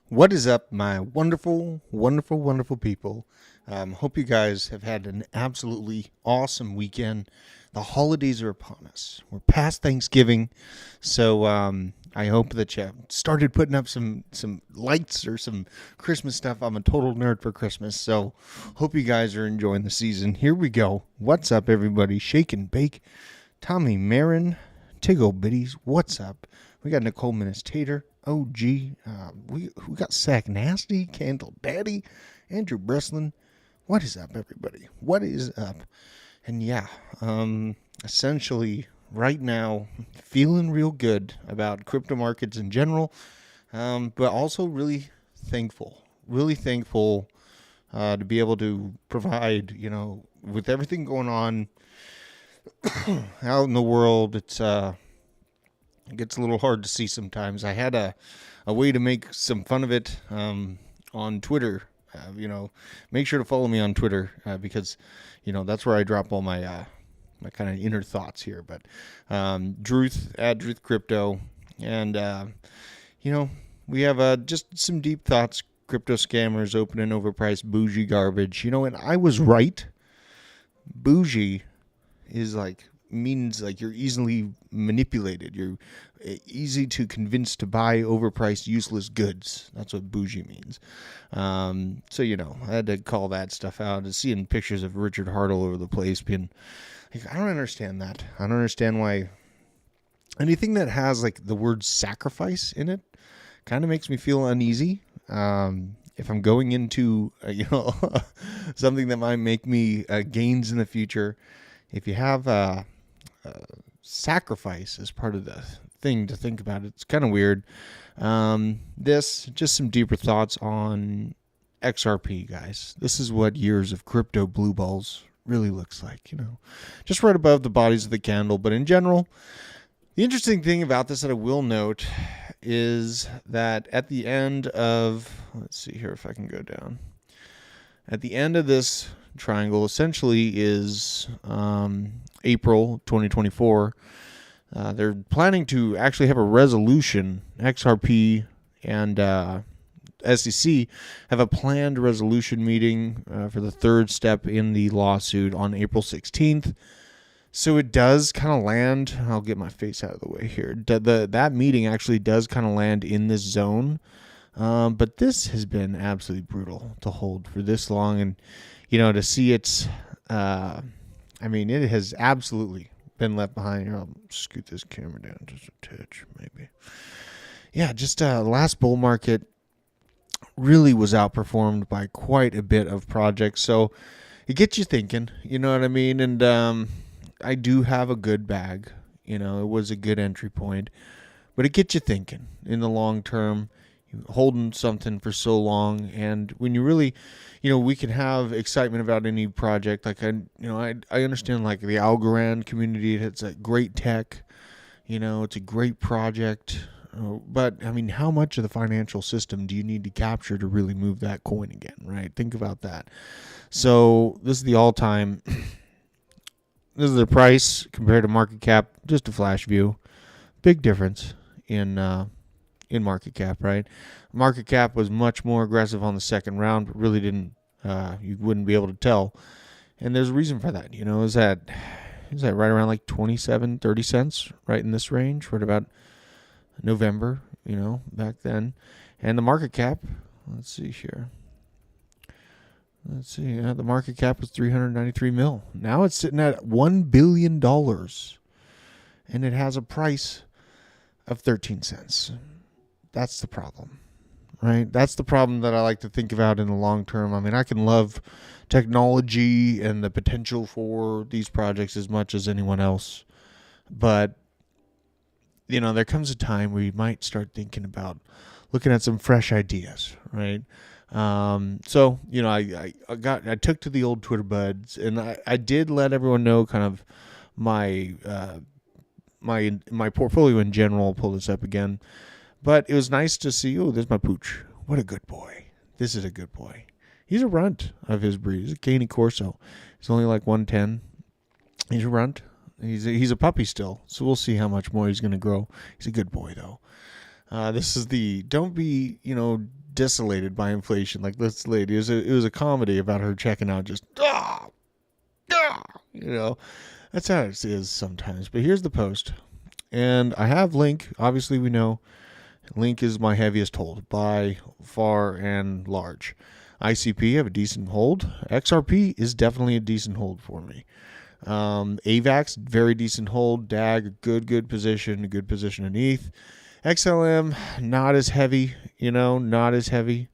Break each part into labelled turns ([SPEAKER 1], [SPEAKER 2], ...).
[SPEAKER 1] What is up, my wonderful, wonderful, wonderful people? Hope you guys have had an absolutely awesome weekend. The holidays are upon us. We're past Thanksgiving, so I hope that you started putting up some lights or some Christmas stuff. I'm a total nerd for Christmas, so hope you guys are enjoying the season. Here we go. What's up, everybody? Shake and Bake, Tommy Marin, Tiggle Biddies. What's up? We got Nicole Ministator. OG, we got Sack Nasty, Candle Daddy, Andrew Breslin. What is up, everybody? What is up? And yeah, essentially right now, feeling real good about crypto markets in general, but also really thankful to be able to provide, with everything going on out in the world. It gets a little hard to see sometimes. I had a way to make some fun of it on Twitter. Make sure to follow me on Twitter because, that's where I drop all my kind of inner thoughts here. But Druth at Druth Crypto, and we have just some deep thoughts. Crypto scammers opening overpriced bougie garbage. And I was right. Bougie is means you're easily manipulated. You're easy to convince to buy overpriced useless goods. That's what bougie means. So I had to call that stuff out. Seeing pictures of Richard Hart all over the place, being I don't understand that. I don't understand why anything that has the word sacrifice in it kind of makes me feel uneasy. If I'm going into something that might make me gains in the future, if you have sacrifice as part of the thing to think about, it's kind of weird. Just some deeper thoughts on XRP, guys. This is what years of crypto blue balls really looks like, just right above the bodies of the candle. But in general, the interesting thing about this that I will note is that at the end of, let's see here if I can go down. At the end of this triangle essentially is April 2024. They're planning to actually have a resolution. XRP and SEC have a planned resolution meeting for the third step in the lawsuit on April 16th. So it does kind of land, I'll get my face out of the way here. That meeting actually does kind of land in this zone. But this has been absolutely brutal to hold for this long. And, to see it's, it has absolutely been left behind. Here, I'll scoot this camera down just a touch, maybe. Yeah, just last bull market really was outperformed by quite a bit of projects. So it gets you thinking, you know what I mean? And, I do have a good bag, it was a good entry point, but it gets you thinking in the long term, holding something for so long. And when you really, we can have excitement about any project. I understand the Algorand community. It's a great tech, it's a great project. But how much of the financial system do you need to capture to really move that coin again, right? Think about that. So this is the all-time. This is the price compared to market cap. Just a flash view. Big difference in market cap, right? Market cap was much more aggressive on the second round, but really didn't. You wouldn't be able to tell. And there's a reason for that. Is that right around 27, 30 cents, right in this range, right about November, back then. And the market cap, let's see here. The market cap was 393 mil. Now it's sitting at $1 billion. And it has a price of 13 cents. That's the problem, right? That's the problem that I like to think about in the long term. I can love technology and the potential for these projects as much as anyone else. But, there comes a time where you might start thinking about looking at some fresh ideas, right? So, I took to the old Twitter buds, and I did let everyone know kind of my portfolio in general. I'll pull this up again, but it was nice to see, there's my pooch. What a good boy. This is a good boy. He's a runt of his breed. He's a Caney Corso. He's only 110. He's a runt. He's a puppy still. So we'll see how much more he's going to grow. He's a good boy though. This is don't be, desolated by inflation like this lady. It was a comedy about her checking out just that's how it is sometimes. But here's the post, and I have Link. Obviously we know Link is my heaviest hold by far and large. ICP have a decent hold. XRP is definitely a decent hold for me. AVAX, very decent hold. DAG, good position, a good position in ETH. XLM, not as heavy, not as heavy,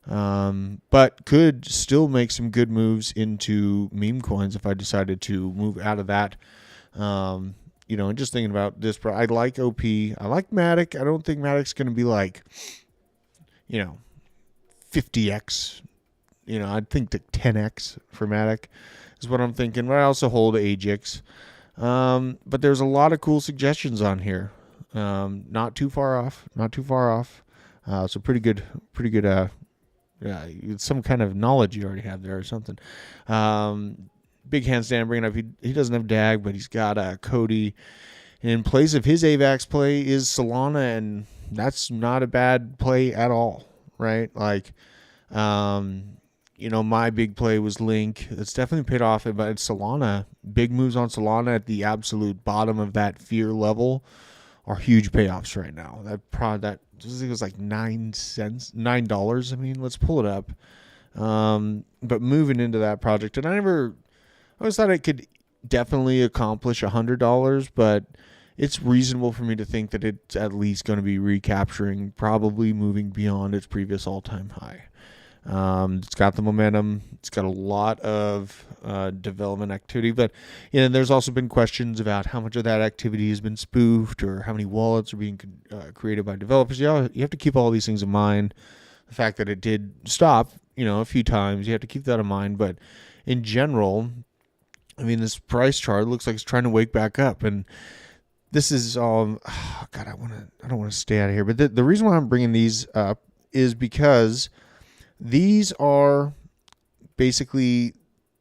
[SPEAKER 1] but could still make some good moves into meme coins if I decided to move out of that. And just thinking about this, I like OP. I like Matic. I don't think Matic's going to be 50x. I'd think the 10x for Matic is what I'm thinking. But I also hold AGX. But there's a lot of cool suggestions on here. Not too far off. So pretty good. Some kind of knowledge you already have there or something. big handstand bringing up. He doesn't have DAG, but he's got Cody. And in place of his AVAX play is Solana, and that's not a bad play at all, right? Like, my big play was Link. It's definitely paid off, but it's Solana. Big moves on Solana at the absolute bottom of that fear level are huge payoffs right now. That I think it was like $9. I mean, let's pull it up. But moving into that project, and I always thought it could definitely accomplish $100, but it's reasonable for me to think that it's at least going to be recapturing, probably moving beyond its previous all-time high. It's got the momentum. It's got a lot of development activity, but there's also been questions about how much of that activity has been spoofed or how many wallets are being created by developers. You have to keep all these things in mind. The fact that it did stop, a few times, you have to keep that in mind. But in general, I mean, this price chart looks like it's trying to wake back up, and this is I don't want to stay out of here. But the reason why I'm bringing these up is because these are basically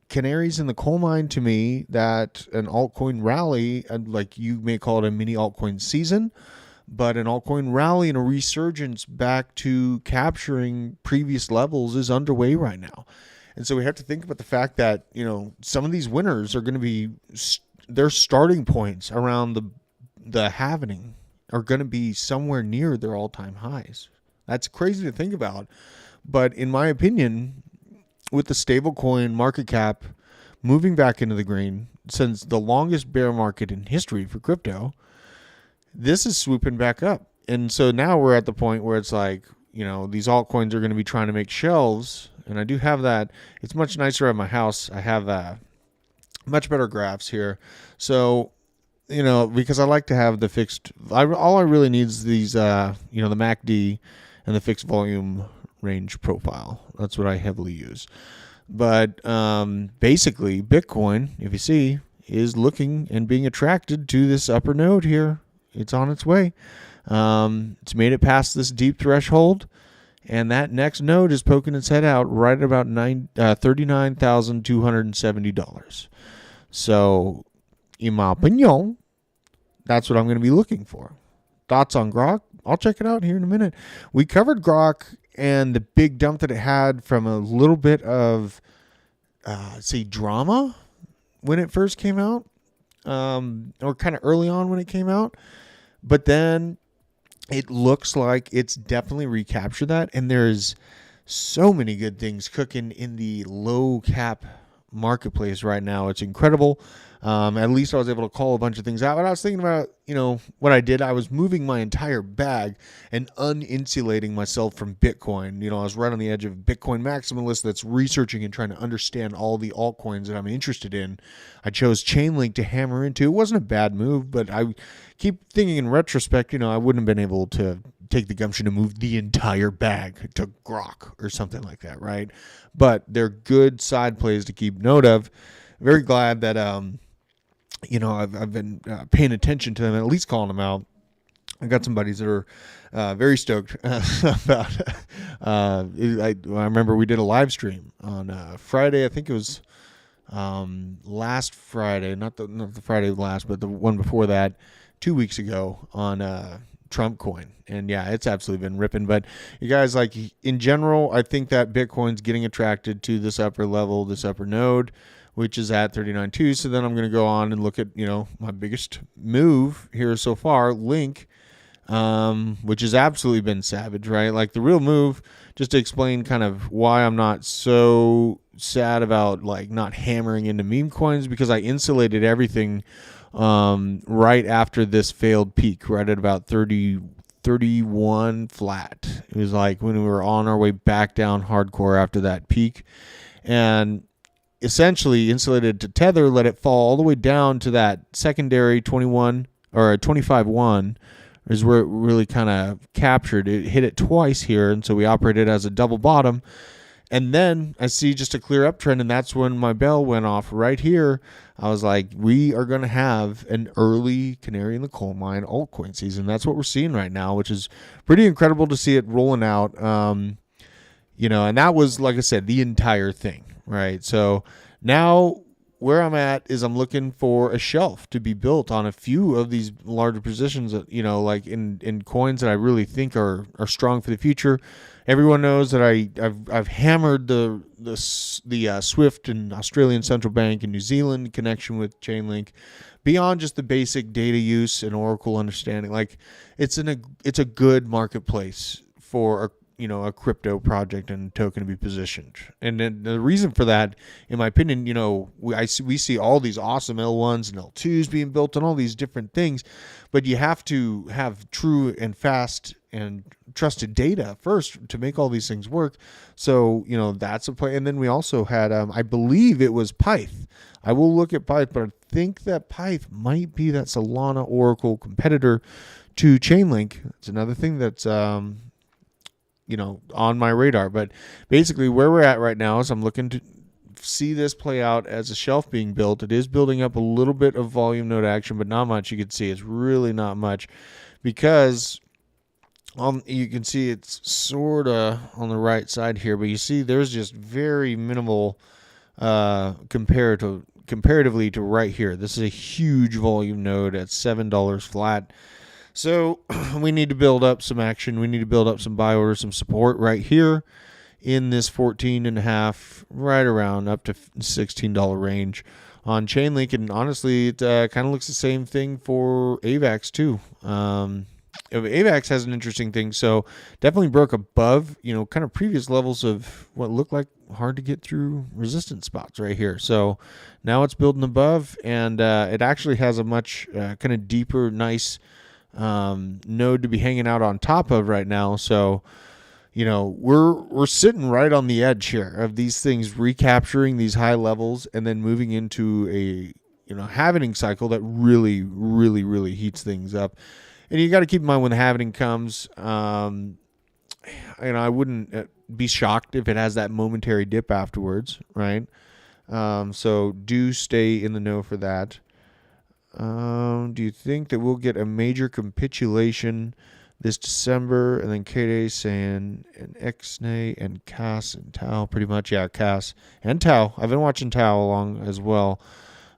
[SPEAKER 1] canaries in the coal mine to me that an altcoin rally, like you may call it a mini altcoin season, but an altcoin rally and a resurgence back to capturing previous levels is underway right now. And so we have to think about the fact that, some of these winners are going to be, their starting points around the halvening are going to be somewhere near their all-time highs. That's crazy to think about. But in my opinion, with the stablecoin market cap moving back into the green since the longest bear market in history for crypto, this is swooping back up. And so now we're at the point where it's like, these altcoins are going to be trying to make shelves. And I do have that. It's much nicer at my house. I have much better graphs here. So, because I like to have the fixed, all I really need is these, the MACD and the fixed volume range profile. That's what I heavily use. But basically, Bitcoin, if you see, is looking and being attracted to this upper node here. It's on its way. It's made it past this deep threshold, and that next node is poking its head out right at about $39,270. So, in my opinion, that's what I'm going to be looking for. Thoughts on Grok? I'll check it out here in a minute. We covered Grok and the big dump that it had from a little bit of, drama when it first came out, or kind of early on when it came out. But then it looks like it's definitely recaptured that, and there's so many good things cooking in the low cap marketplace right now. It's incredible. At least I was able to call a bunch of things out. But I was thinking about, what I did. I was moving my entire bag and uninsulating myself from Bitcoin. I was right on the edge of Bitcoin maximalist that's researching and trying to understand all the altcoins that I'm interested in. I chose Chainlink to hammer into. It wasn't a bad move, but I keep thinking in retrospect, I wouldn't have been able to take the gumption to move the entire bag to Grok or something like that, right? But they're good side plays to keep note of. Very glad that I've been paying attention to them, at least calling them out. I got some buddies that are very stoked about. I remember we did a live stream on Friday. I think it was last Friday, not the Friday last, but the one before that, 2 weeks ago on Trump coin. And yeah, it's absolutely been ripping. But you guys, like, in general, I think that Bitcoin's getting attracted to this upper level, this upper node, which is at 39.2. So then I'm going to go on and look at, my biggest move here so far, Link, which has absolutely been savage, right? Like, the real move, just to explain kind of why I'm not so sad about, like, not hammering into meme coins, because I insulated everything right after this failed peak, right at about 31 flat. It was like when we were on our way back down hardcore after that peak, and essentially insulated to Tether, let it fall all the way down to that secondary 21 or 25.1 is where it really kind of captured. It hit it twice here, and so we operated as a double bottom. And then I see just a clear uptrend, and that's when my bell went off right here. I was like, we are going to have an early canary in the coal mine altcoin season. That's what we're seeing right now, which is pretty incredible to see it rolling out. And that was, like I said, the entire thing, right? So now where I'm at is I'm looking for a shelf to be built on a few of these larger positions that, like in coins that I really think are strong for the future. Everyone knows that I've hammered the SWIFT and Australian Central Bank and New Zealand connection with Chainlink beyond just the basic data use and Oracle understanding. Like it's a good marketplace for a crypto project and token to be positioned. And then the reason for that, in my opinion, we see all these awesome L1s and L2s being built on all these different things, but you have to have true and fast and trusted data first to make all these things work. So, that's a play. And then we also had, I believe it was Pyth. I will look at Pyth, but I think that Pyth might be that Solana Oracle competitor to Chainlink. It's another thing that's, on my radar. But basically where we're at right now is I'm looking to see this play out as a shelf being built. It is building up a little bit of volume node action, but not much. You can see it's really not much because you can see it's sort of on the right side here, but you see there's just very minimal comparatively to right here. This is a huge volume node at $7 flat. So we need to build up some action. We need to build up some buy orders, some support right here in this 14.5, right around up to $16 range on Chainlink. And honestly, it kind of looks the same thing for AVAX too. AVAX has an interesting thing. So definitely broke above, kind of previous levels of what looked like hard to get through resistance spots right here. So now it's building above, and it actually has a much kind of deeper, nice node to be hanging out on top of right now. So, we're sitting right on the edge here of these things recapturing these high levels and then moving into a, halvening cycle that really, really, really heats things up. And you got to keep in mind when the halvening comes, I wouldn't be shocked if it has that momentary dip afterwards, right? So do stay in the know for that. Do you think that we'll get a major capitulation this December? And then K-Day saying, and Xnay and Cass and Tau, pretty much. Yeah, Cass and Tau. I've been watching Tau along as well.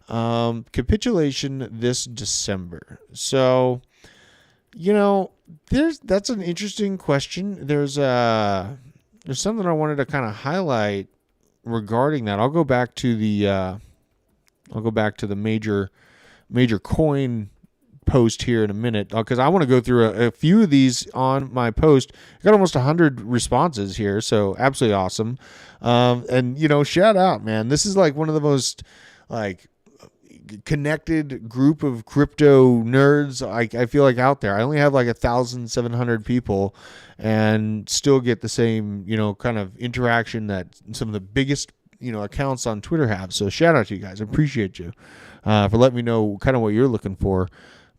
[SPEAKER 1] Capitulation this December. So, that's an interesting question. There's something I wanted to kind of highlight regarding that. I'll go back to the major coin post here in a minute, because I want to go through a few of these on my post. I got almost 100 responses here, so absolutely awesome. And shout out, man. This is like one of the most connected group of crypto nerds I feel like out there. I only have 1,700 people and still get the same kind of interaction that some of the biggest accounts on Twitter have. So shout out to you guys. I appreciate you for letting me know kind of what you're looking for.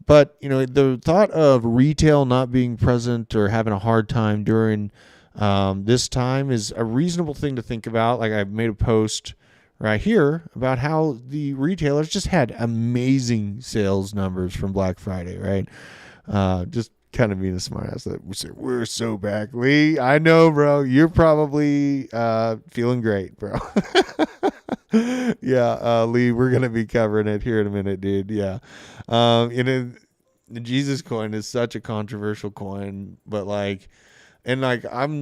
[SPEAKER 1] But the thought of retail not being present or having a hard time during this time is a reasonable thing to think about. Like I made a post right here about how the retailers just had amazing sales numbers from Black Friday, right? Just kind of being a smart ass that we're so back. Lee, I know, bro. You're probably feeling great, bro. Yeah, Lee, we're going to be covering it here in a minute, dude. Yeah. The Jesus coin is such a controversial coin, but I'm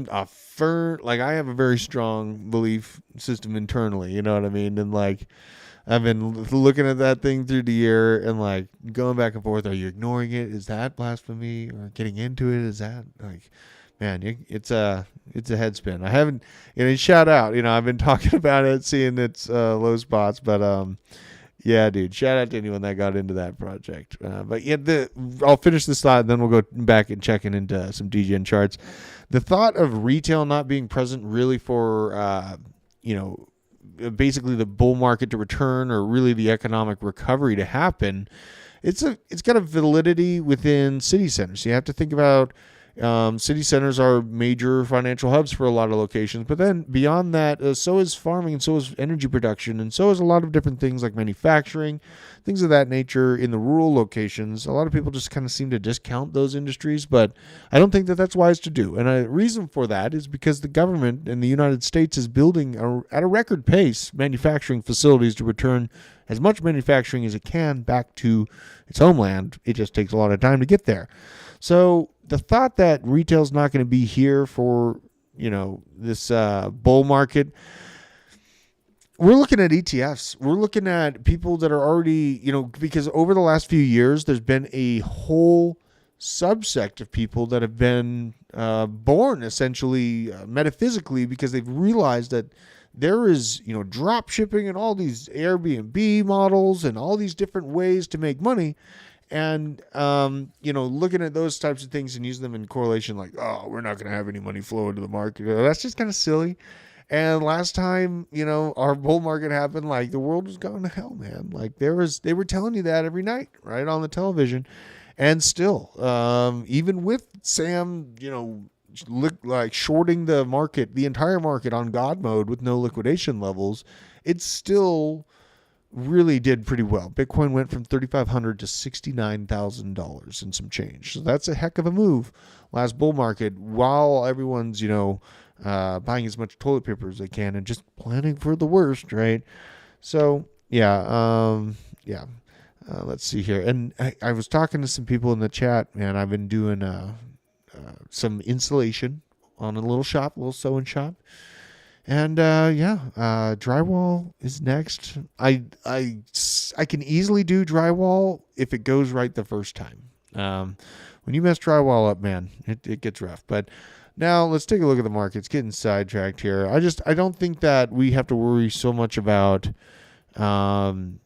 [SPEAKER 1] a I have a very strong belief system internally, you know what I mean? And I've been looking at that thing through the year and going back and forth. Are you ignoring it? Is that blasphemy? Or getting into it? Is that man, it's a head spin. I haven't, shout out, I've been talking about it, seeing its low spots, but yeah, dude, shout out to anyone that got into that project. But yeah, I'll finish this thought, and then we'll go back and checking into some DGN charts. The thought of retail not being present really for, basically the bull market to return or really the economic recovery to happen, it's got a validity within city centers. So you have to think about,
[SPEAKER 2] City centers are major financial hubs for a lot of locations. But then beyond that, so is farming, and so is energy production, and so is a lot of different things like manufacturing, things of that nature in the rural locations. A lot of people just kind of seem to discount those industries, but I don't think that that's wise to do. And a reason for that is because the government in the United States is building at a record pace manufacturing facilities to return as much manufacturing as it can back to its homeland. It just takes a lot of time to get there. So the thought that retail's not going to be here for, this bull market, we're looking at ETFs. We're looking at people that are already, because over the last few years, there's been a whole subsect of people that have been born essentially metaphysically because they've realized that there is, drop shipping and all these Airbnb models and all these different ways to make money. And, looking at those types of things and using them in correlation, like, oh, we're not going to have any money flow into the market. That's just kind of silly. And last time, our bull market happened, like the world was going to hell, man. Like they were telling you that every night, right, on the television. And still, even with Sam, like shorting the market, the entire market on God mode with no liquidation levels, it still really did pretty well. Bitcoin went from $3,500 to $69,000 and some change. So that's a heck of a move last bull market while everyone's, buying as much toilet paper as they can and just planning for the worst, right? So, let's see here. And I was talking to some people in the chat, man. I've been doing some installation on a little sewing shop. And drywall is next. I can easily do drywall if it goes right the first time. When you mess drywall up, man, it gets rough. But now let's take a look at the market. It's getting sidetracked here. I don't think that we have to worry so much about the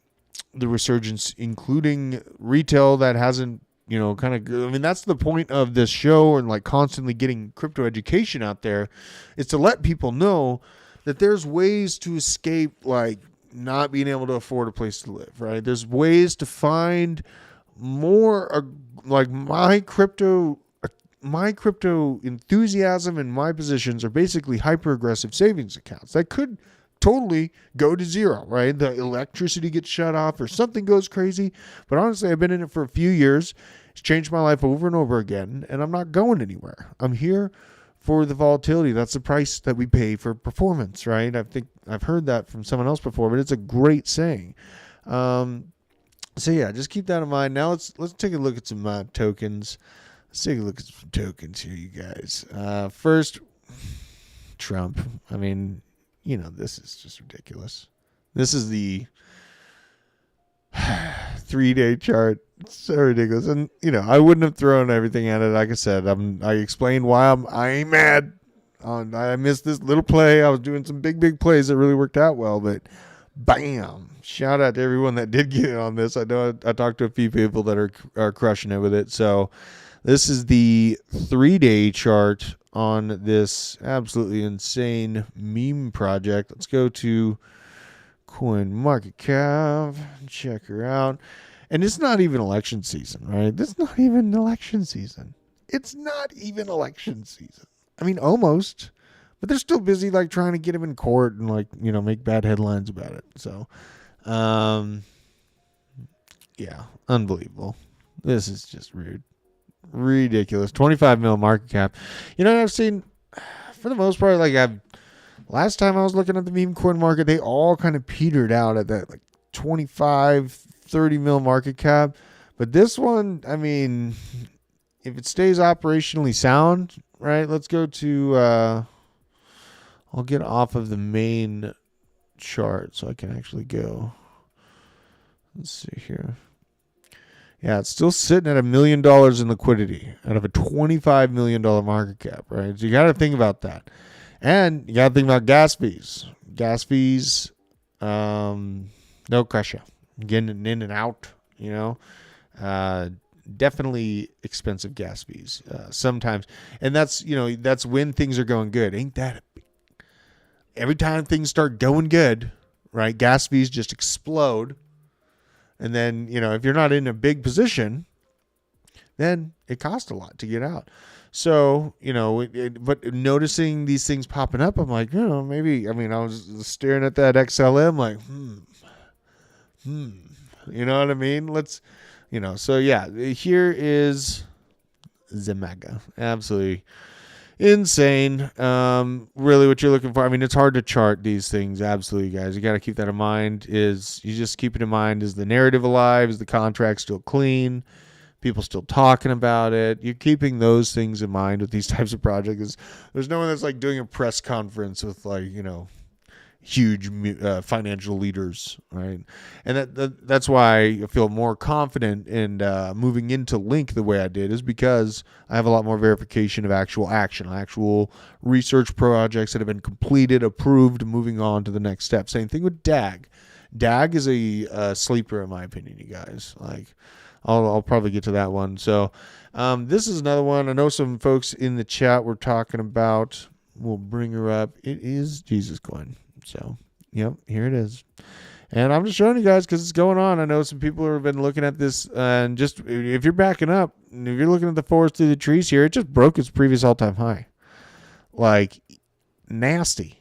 [SPEAKER 2] resurgence, including retail that hasn't, that's the point of this show and like constantly getting crypto education out there is to let people know that there's ways to escape like not being able to afford a place to live, right? There's ways to find more like my crypto enthusiasm and my positions are basically hyper aggressive savings accounts that could totally go to zero, right? The electricity gets shut off or something goes crazy. But honestly, I've been in it for a few years. It's changed my life over and over again, and I'm not going anywhere. I'm here for the volatility. That's the price that we pay for performance, right? I think I've heard that from someone else before, but it's a great saying. Just keep that in mind. Now let's take a look at some tokens. Let's take a look at some tokens here, you guys. First, Trump. I mean, this is just ridiculous. This is the 3-day chart. It's so ridiculous. And, I wouldn't have thrown everything at it. Like I said, I explained why I ain't mad. I missed this little play. I was doing some big plays that really worked out well, but bam. Shout out to everyone that did get in on this. I know I talked to a few people that are crushing it with it. So this is the 3-day chart on this absolutely insane meme project. Let's go to CoinMarketCap, check her out. And it's not even election season, right? It's not even election season. I mean, almost. But they're still busy, like, trying to get him in court and, like, make bad headlines about it. So, unbelievable. This is just rude. Ridiculous. 25 mil market cap. I've seen, for the most part, last time I was looking at the meme coin market, they all kind of petered out at that, 25, 30 mil market cap. But this one, I mean, if it stays operationally sound, right? Let's go to, I'll get off of the main chart so I can actually go. Let's see here. Yeah, it's still sitting at $1 million in liquidity out of a $25 million market cap, right? So you got to think about that. And you got to think about gas fees. Gas fees, no question. Getting in and out, definitely expensive gas fees sometimes. And that's when things are going good. Ain't that every time things start going good, right? Gas fees just explode. And then, if you're not in a big position, then it costs a lot to get out. So, but noticing these things popping up, I'm like, maybe, I was staring at that XLM like, you know what I mean? Let's, so yeah, here is the mega. Absolutely insane. Really what you're looking for. It's hard to chart these things. Absolutely, guys. You got to keep that in mind. You just keep it in mind. Is the narrative alive? Is the contract still clean? People still talking about it? You're keeping those things in mind with these types of projects. There's no one that's like doing a press conference with huge financial leaders, right? And that's why I feel more confident in moving into Link the way I did, is because I have a lot more verification of actual action, actual research projects that have been completed, approved, moving on to the next step. Same thing with DAG. DAG is a sleeper in my opinion, you guys. I'll probably get to that one. So this is another one. I know some folks in the chat were talking about. We'll bring her up. It is Jesus Coin. So, yep, here it is. And I'm just showing you guys because it's going on. I know some people have been looking at this, and just if you're backing up, if you're looking at the forest through the trees here, it just broke its previous all-time high. Nasty.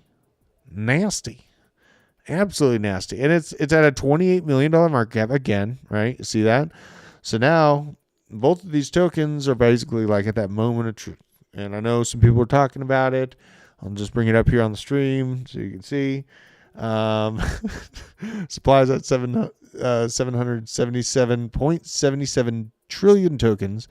[SPEAKER 2] Absolutely nasty. And it's at a $28 million market cap again, right? You see that? So now both of these tokens are basically at that moment of truth. And I know some people are talking about it. I'll just bring it up here on the stream so you can see. Supplies at 777.77 trillion tokens.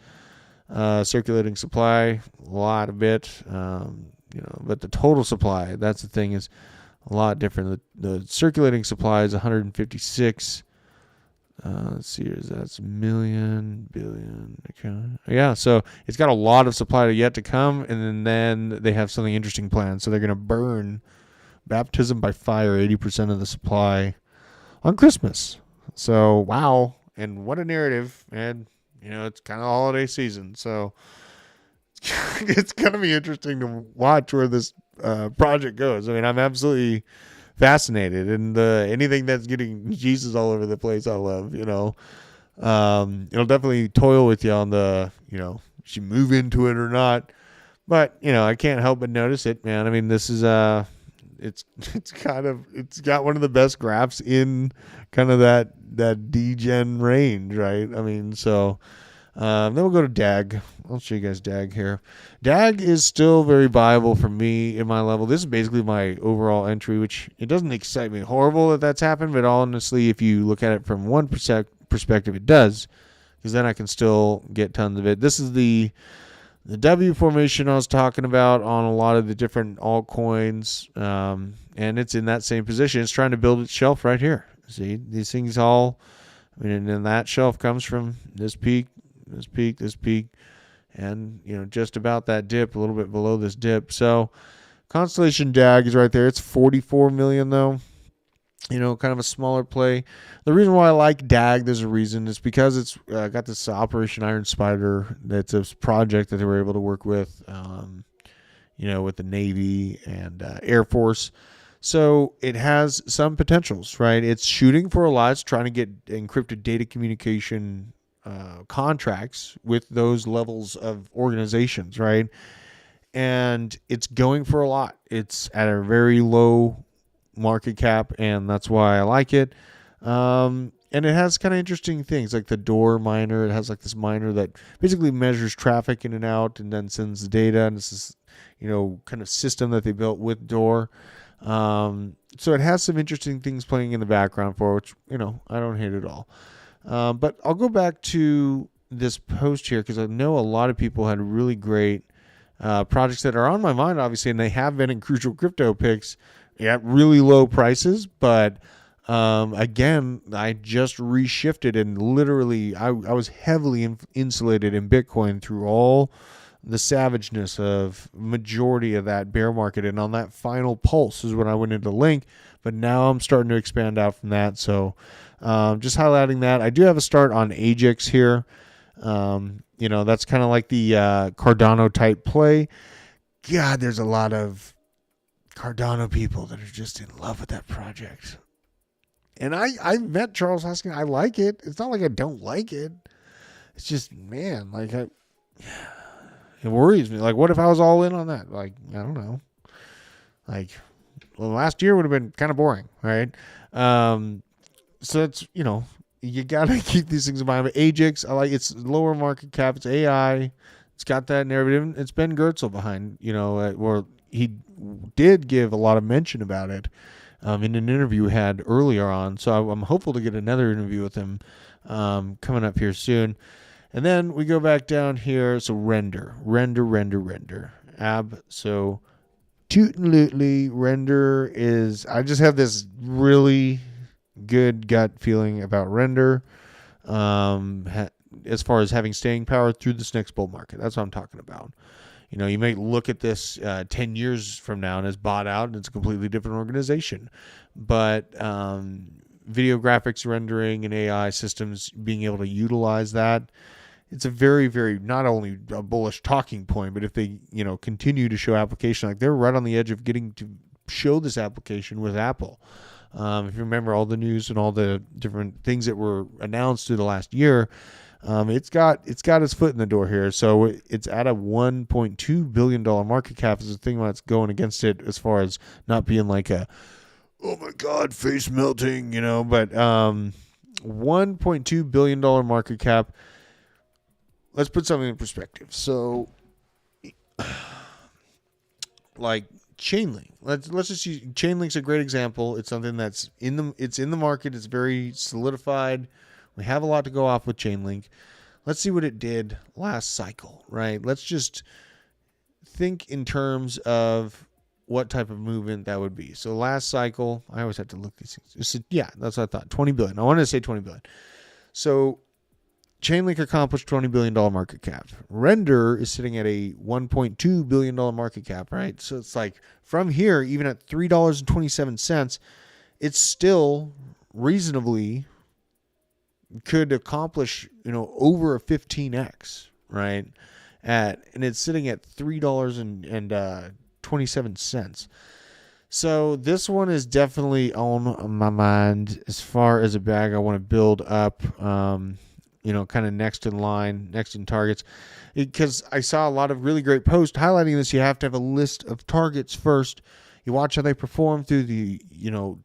[SPEAKER 2] Circulating supply, a lot of it. But the total supply, that's the thing, is a lot different. The circulating supply is 156. Let's see, that's million, billion. Okay. Yeah, so it's got a lot of supply yet to come, and then they have something interesting planned. So they're going to burn baptism by fire 80% of the supply on Christmas. So, wow. And what a narrative. And, it's kind of holiday season. So it's going to be interesting to watch where this project goes. I'm absolutely fascinated, and anything that's getting Jesus all over the place, I love. It'll definitely toil with you on the, should you move into it or not. But I can't help but notice it, man. This is it's got one of the best graphs in kind of that degen range, right? So. Then we'll go to DAG. I'll show you guys DAG here. DAG is still very viable for me in my level. This is basically my overall entry, which it doesn't excite me horrible that that's happened, but honestly, if you look at it from one perspective, it does, because then I can still get tons of it. This is the W formation I was talking about on a lot of the different altcoins, and it's in that same position. It's trying to build its shelf right here. See, these things all, and then that shelf comes from this peak, this peak, and just about that dip, a little bit below this dip. So Constellation DAG is right there. It's 44 million though. Kind of a smaller play. The reason why I like DAG, there's a reason. It's because it's got this Operation Iron Spider. That's a project that they were able to work with, with the Navy and Air Force. So it has some potentials, right? It's shooting for a lot. It's trying to get encrypted data communication contracts with those levels of organizations, right? And it's going for a lot. It's at a very low market cap, and that's why I like it. And it has kind of interesting things like the Door miner. It has this miner that basically measures traffic in and out and then sends the data. And this is, kind of system that they built with Door. So it has some interesting things playing in the background for which, I don't hate at all. But I'll go back to this post here because I know a lot of people had really great projects that are on my mind, obviously, and they have been in Crucial Crypto Picks at really low prices. But again, I just reshifted, and literally I was heavily insulated in Bitcoin through all the savageness of majority of that bear market. And on that final pulse is when I went into Link. But now I'm starting to expand out from that. So just highlighting that. I do have a start on Ajax here. That's kind of like the Cardano type play. God, there's a lot of Cardano people that are just in love with that project. And I met Charles Hosking. I like it. It's not like I don't like it. it's just, man, like it worries me. Like, what if I was all in on that? Like, I don't know. Like, well, last year would have been kind of boring, right? So it's, you gotta keep these things in mind. But Ajax, I like it's lower market cap. It's AI. It's got that narrative. It's Ben Gertzel behind, where he did give a lot of mention about it in an interview we had earlier on. So I'm hopeful to get another interview with him coming up here soon. And then we go back down here. So render. Absolutely render is, I just have this really good gut feeling about render as far as having staying power through this next bull market. That's what I'm talking about. You may look at this 10 years from now and it's bought out and it's a completely different organization. But video graphics rendering and AI systems being able to utilize that, it's a very, very, not only a bullish talking point, but if they, continue to show application, like they're right on the edge of getting to show this application with Apple. If you remember all the news and all the different things that were announced through the last year, it's got its foot in the door here. So it's at a $1.2 billion market cap is the thing that's going against it as far as not being like a, oh my God, face melting, but $1.2 billion market cap. Let's put something in perspective. So like Chainlink. Let's just use Chainlink's a great example. It's something that's in the market. It's very solidified. We have a lot to go off with Chainlink. Let's see what it did last cycle, right? Let's just think in terms of what type of movement that would be. So last cycle, I always have to look these things. Yeah, that's what I thought. 20 billion. I wanted to say 20 billion. So Chainlink accomplished $20 billion market cap. Render is sitting at a $1.2 billion market cap, right? So it's like from here, even at $3.27, it's still reasonably could accomplish, over a 15x, right? And it's sitting at $3.27. So this one is definitely on my mind as far as a bag I want to build up. Kind of next in line, next in targets, because I saw a lot of really great posts highlighting this. You have to have a list of targets first. You watch how they perform through the,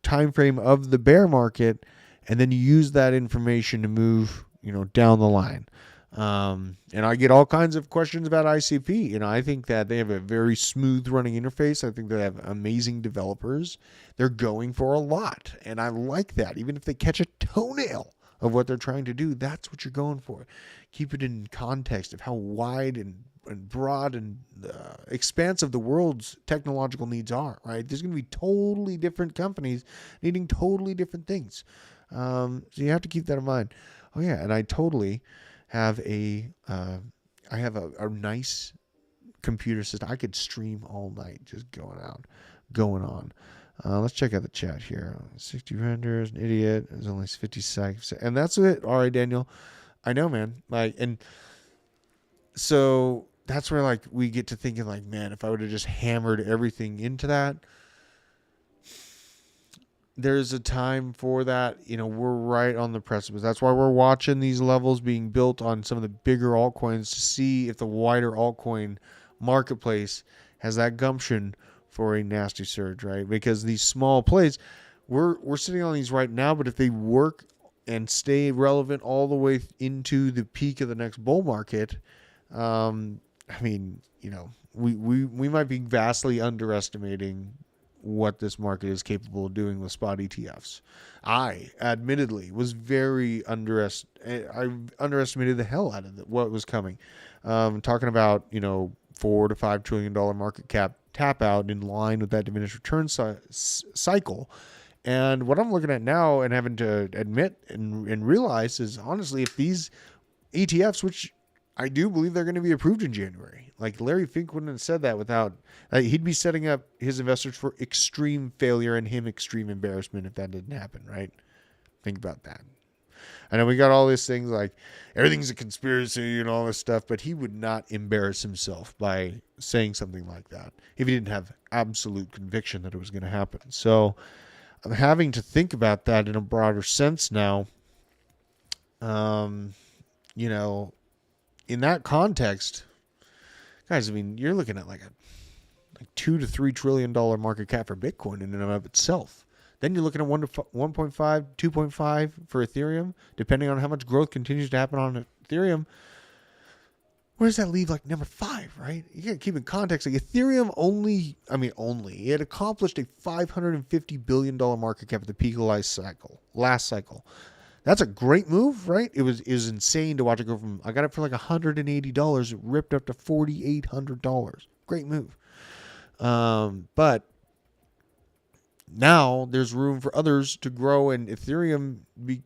[SPEAKER 2] time frame of the bear market, and then you use that information to move, down the line. And I get all kinds of questions about ICP. I think that they have a very smooth running interface. I think they have amazing developers. They're going for a lot, and I like that. Even if they catch a toenail of what they're trying to do, that's what you're going for. Keep it in context of how wide and broad and expansive the world's technological needs are, right? There's going to be totally different companies needing totally different things. So you have to keep that in mind. Oh yeah, and I totally have a nice computer system. I could stream all night just going on. Let's check out the chat here. 60 renders, an idiot. There's only 50 seconds. And that's it. All right, Daniel. I know, man. And so that's where, we get to thinking, man, if I would have just hammered everything into that, there's a time for that. We're right on the precipice. That's why we're watching these levels being built on some of the bigger altcoins to see if the wider altcoin marketplace has that gumption for a nasty surge, right? Because these small plays, we're sitting on these right now, but if they work and stay relevant all the way into the peak of the next bull market, we might be vastly underestimating what this market is capable of doing with spot ETFs. I admittedly was very underestimated the hell out of what was coming. Talking about, $4 to $5 trillion market cap tap out in line with that diminished return cycle. And what I'm looking at now and having to admit and realize is, honestly, if these ETFs, which I do believe they're going to be approved in January, Larry Fink wouldn't have said that without, he'd be setting up his investors for extreme failure and him extreme embarrassment if that didn't happen, right? Think about that. I know we got all these things like everything's a conspiracy and all this stuff, but he would not embarrass himself by saying something like that if he didn't have absolute conviction that it was going to happen. So I'm having to think about that in a broader sense now. in that context, guys, I mean, you're looking at like $2 to $3 trillion market cap for Bitcoin in and of itself. Then you're looking at 1.5, 2.5 for Ethereum, depending on how much growth continues to happen on Ethereum. Where does that leave like number 5, right? You got to keep in context. Like Ethereum it accomplished a $550 billion market cap at the peak of last cycle. That's a great move, right? It was insane to watch it go from, I got it for like $180. It ripped up to $4,800. Great move. But now there's room for others to grow, and Ethereum be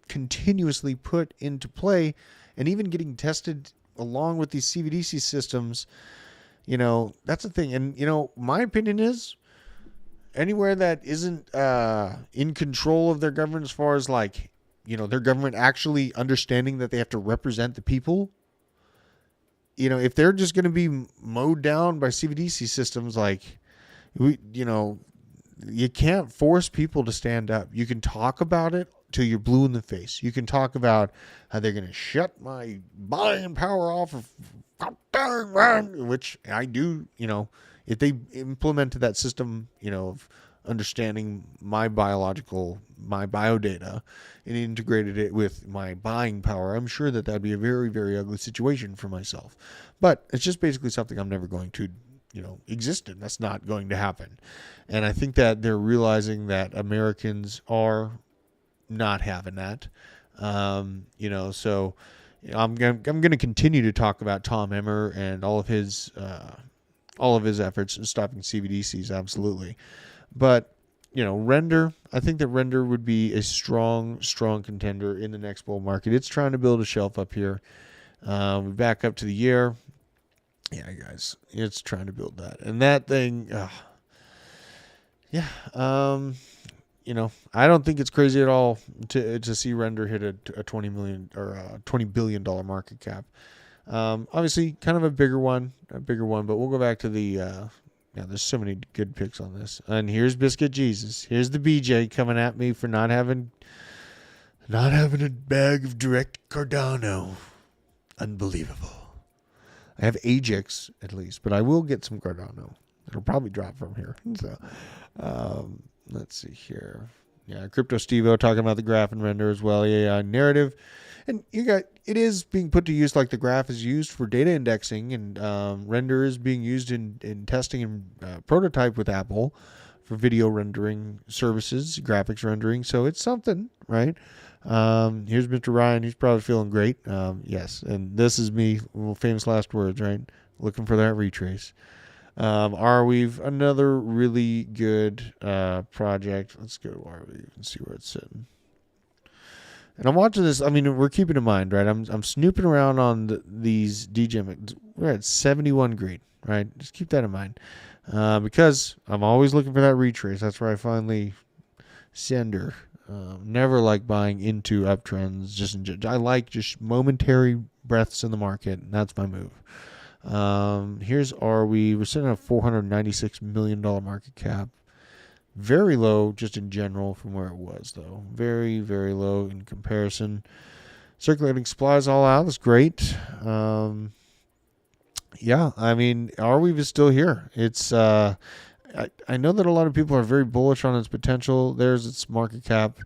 [SPEAKER 2] continuously put into play and even getting tested along with these CBDC systems. That's the thing. And, my opinion is anywhere that isn't in control of their government as far as like, their government actually understanding that they have to represent the people, if they're just going to be mowed down by CBDC systems, like, you can't force people to stand up. You can talk about it till you're blue in the face. You can talk about how they're going to shut my buying power off of, which I do, if they implemented that system, of understanding my biodata and integrated it with my buying power, I'm sure that'd be a very, very ugly situation for myself. But it's just basically something I'm never going to exist in. That's not going to happen. And I think that they're realizing that Americans are not having that. So I'm going to continue to talk about Tom Emmer and all of his efforts in stopping CBDCs. Absolutely. But, Render, I think that Render would be a strong, strong contender in the next bull market. It's trying to build a shelf up here. We back up to the year. Yeah, guys, it's trying to build that. And that thing, I don't think it's crazy at all to see Render hit a $20 million or $20 billion market cap. Obviously, kind of a bigger one, but we'll go back to the, there's so many good picks on this. And here's Biscuit Jesus. Here's the BJ coming at me for not having a bag of direct Cardano. Unbelievable. I have Ajax at least, but I will get some Cardano. It'll probably drop from here. So, let's see here. Yeah, Crypto Stevo talking about the graph and render as well. Yeah, narrative. And it is being put to use like the graph is used for data indexing, and render is being used in testing and prototype with Apple for video rendering services, graphics rendering. So it's something, right? Here's Mr. Ryan. He's probably feeling great. Yes. And this is me, famous last words, right? Looking for that retrace. Arweave, another really good project. Let's go to Arweave and see where it's sitting. And I'm watching this. I mean, we're keeping in mind, right? I'm snooping around on these DGM. We're at 71 green, right? Just keep that in mind. Because I'm always looking for that retrace. That's where I finally sender. Never like buying into uptrends. I like just momentary breaths in the market, and that's my move. Here's We're sitting at a $496 million market cap. Very low just in general from where it was, though. Very, very low in comparison. Circulating supplies all out. That's great. Yeah, I mean, Arweave is still here. It's I know that a lot of people are very bullish on its potential. There's its market cap.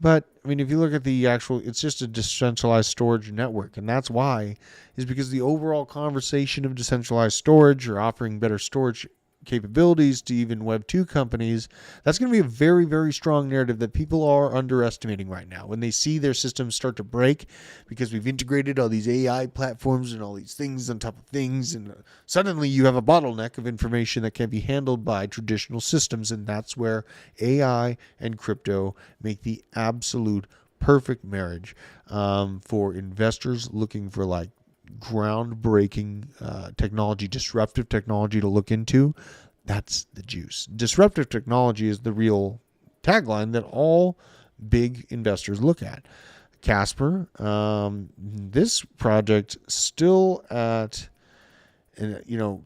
[SPEAKER 2] But, I mean, if you look at the actual, it's just a decentralized storage network. And that's why, is because the overall conversation of decentralized storage or offering better storage capabilities to even Web 2 companies, that's going to be a very, very strong narrative that people are underestimating right now. When they see their systems start to break because we've integrated all these AI platforms and all these things on top of things, and suddenly you have a bottleneck of information that can be handled by traditional systems, and that's where AI and crypto make the absolute perfect marriage for investors looking for like groundbreaking technology, disruptive technology to look into. That's the juice. Disruptive technology is the real tagline that all big investors look at. Casper, this project still at,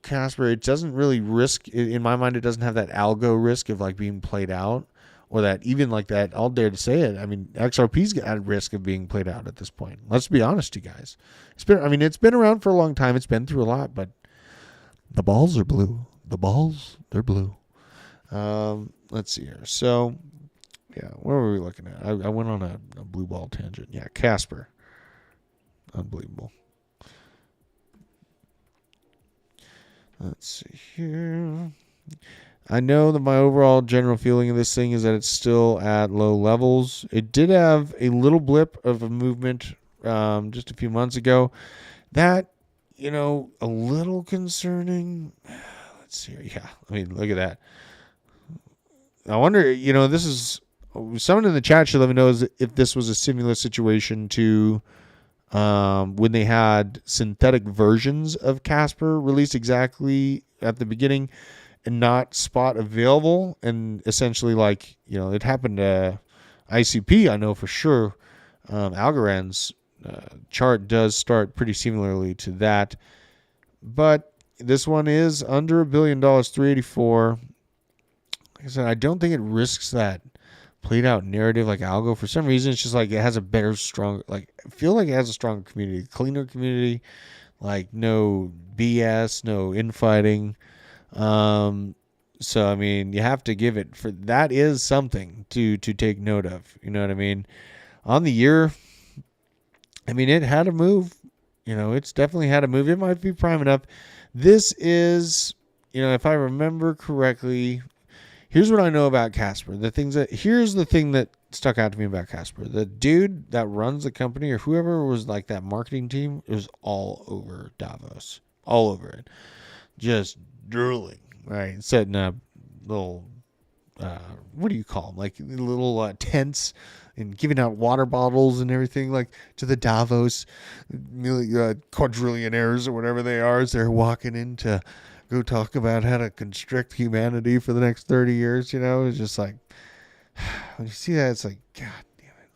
[SPEAKER 2] Casper, it doesn't really risk, in my mind, it doesn't have that algo risk of like being played out. or that even like that, I'll dare to say it. I mean, XRP's at risk of being played out at this point. Let's be honest, you guys. It's been around for a long time. It's been through a lot, but the balls are blue. The balls, they're blue. Let's see here. So, yeah, what were we looking at? I went on a blue ball tangent. Yeah, Casper. Unbelievable. Let's see here. I know that my overall general feeling of this thing is that it's still at low levels. It did have a little blip of a movement just a few months ago. That, a little concerning. Let's see here. Yeah, I mean, look at that. I wonder, this is... Someone in the chat should let me know if this was a similar situation to when they had synthetic versions of Casper released exactly at the beginning and not spot available. And essentially, it happened to ICP, I know for sure. Algorand's chart does start pretty similarly to that. But this one is under $1 billion, 384. Like I said, I don't think it risks that played out narrative like Algo. For some reason, it's just like it has a better, strong, I feel like it has a stronger community, cleaner community, no BS, no infighting. So, I mean, you have to give it for that is something to take note of. You know what I mean? On the year, I mean, it had a move. It's definitely had a move. It might be prime enough. This is, if I remember correctly, here's what I know about Casper. Here's the thing that stuck out to me about Casper. The dude that runs the company or whoever was that marketing team, it was all over Davos. All over it. Just drooling, right? Setting up little, what do you call them? Little tents and giving out water bottles and everything to the Davos quadrillionaires or whatever they are as they're walking in to go talk about how to constrict humanity for the next 30 years, It's just when you see that, it's God damn it.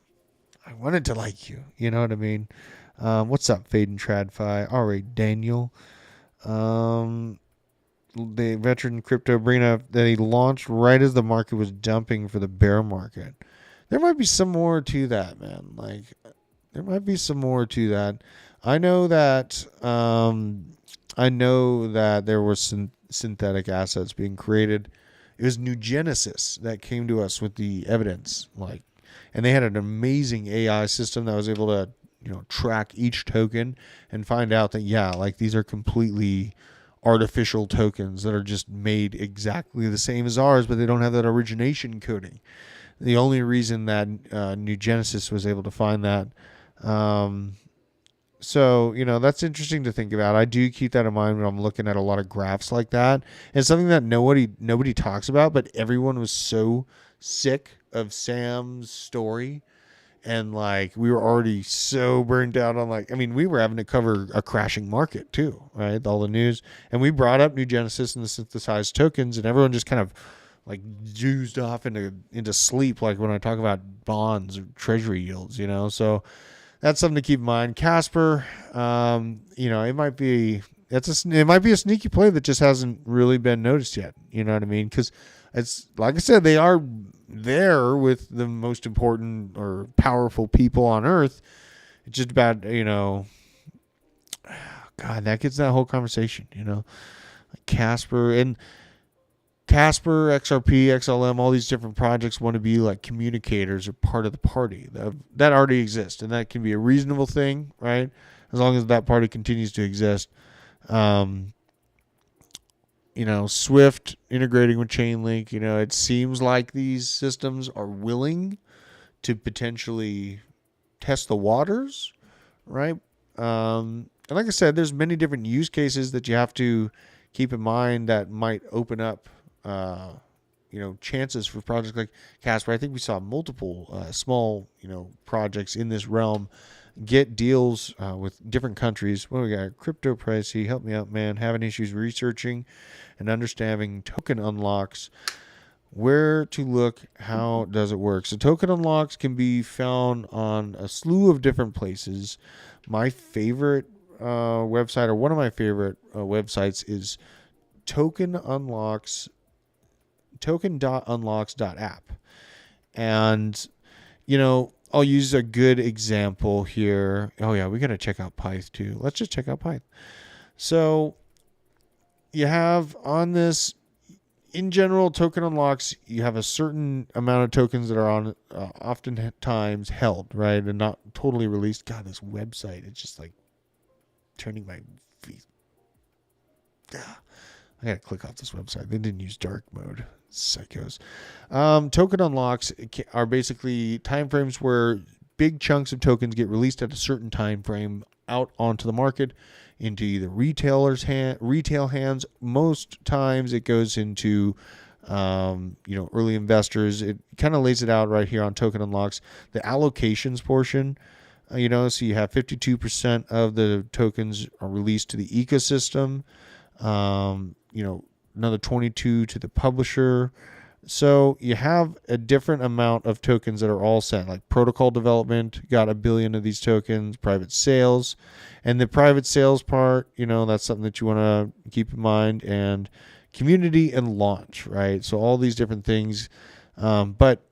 [SPEAKER 2] I wanted to like you. You know what I mean? What's up, Fade and Tradfi? All right, Daniel. The veteran crypto bringing up that he launched right as the market was dumping for the bear market. There might be some more to that, man. There might be some more to that. I know that there were synthetic assets being created. It was New Genesis that came to us with the evidence, and they had an amazing AI system that was able to, track each token and find out that these are completely artificial tokens that are just made exactly the same as ours, but they don't have that origination coding. The only reason that New Genesis was able to find that. So, that's interesting to think about. I do keep that in mind when I'm looking at a lot of graphs like that. It's something that nobody talks about, but everyone was so sick of Sam's story. And we were already so burned out on we were having to cover a crashing market too, right? All the news. And we brought up New Genesis and the synthesized tokens, and everyone just kind of juiced off into sleep. When I talk about bonds or treasury yields, so that's something to keep in mind. Casper, it might be a sneaky play that just hasn't really been noticed yet. You know what I mean? Because it's like I said, they are there with the most important or powerful people on earth. It's just about God, that gets that whole conversation. Casper, XRP, XLM, all these different projects want to be communicators or part of the party that already exists, and that can be a reasonable thing, right? As long as that party continues to exist. Swift integrating with Chainlink, it seems like these systems are willing to potentially test the waters, right? And like I said, there's many different use cases that you have to keep in mind that might open up chances for projects like Casper. I think we saw multiple small, projects in this realm get deals with different countries. What do we got? Crypto Pricey, help me out, man. Having issues researching and understanding token unlocks. Where to look? How does it work? So token unlocks can be found on a slew of different places. My favorite website, or one of my favorite websites, is token.unlocks.app. And, you know, I'll use a good example here. Oh, yeah, we got to check out Pyth too. Let's just check out Pyth. So you have on this, in general, token unlocks, you have a certain amount of tokens that are on oftentimes held, right? And not totally released. God, this website, it's just like turning my feet. I got to click off this website. They didn't use dark mode. Psychos. Token unlocks are basically timeframes where big chunks of tokens get released at a certain time frame out onto the market into either retail hands. Most times it goes into early investors. It kind of lays it out right here on token unlocks. The allocations portion, so you have 52% of the tokens are released to the ecosystem. Another 22 to the publisher. So you have a different amount of tokens that are all sent, like protocol development, got 1 billion of these tokens, private sales. And the private sales part, that's something that you want to keep in mind. And community and launch, right? So all these different things. But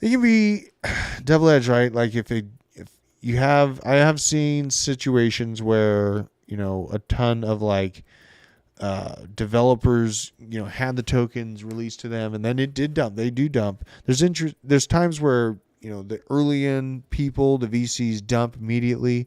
[SPEAKER 2] they can be double-edged, right? Like I have seen situations where, a ton of developers, had the tokens released to them, and then it did dump. They do dump. There's times where, the early in people, the VCs dump immediately.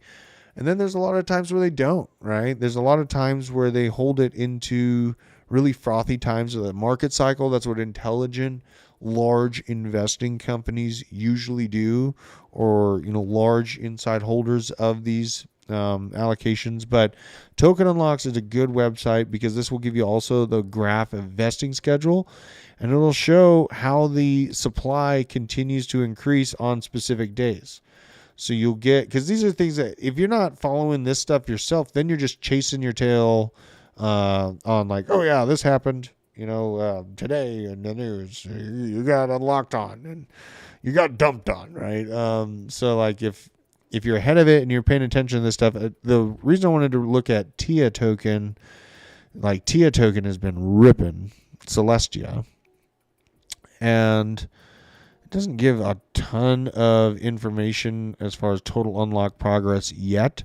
[SPEAKER 2] And then there's a lot of times where they don't, right? There's a lot of times where they hold it into really frothy times of the market cycle. That's what intelligent, large investing companies usually do, or, large inside holders of these allocations. But Token Unlocks is a good website because this will give you also the graph of vesting schedule, and it'll show how the supply continues to increase on specific days. So you'll get, because these are things that if you're not following this stuff yourself, then you're just chasing your tail on oh yeah, this happened, today in the news. You got unlocked on and you got dumped on, right? So if you're ahead of it and you're paying attention to this stuff, the reason I wanted to look at TIA token, TIA token has been ripping Celestia, and it doesn't give a ton of information as far as total unlock progress yet.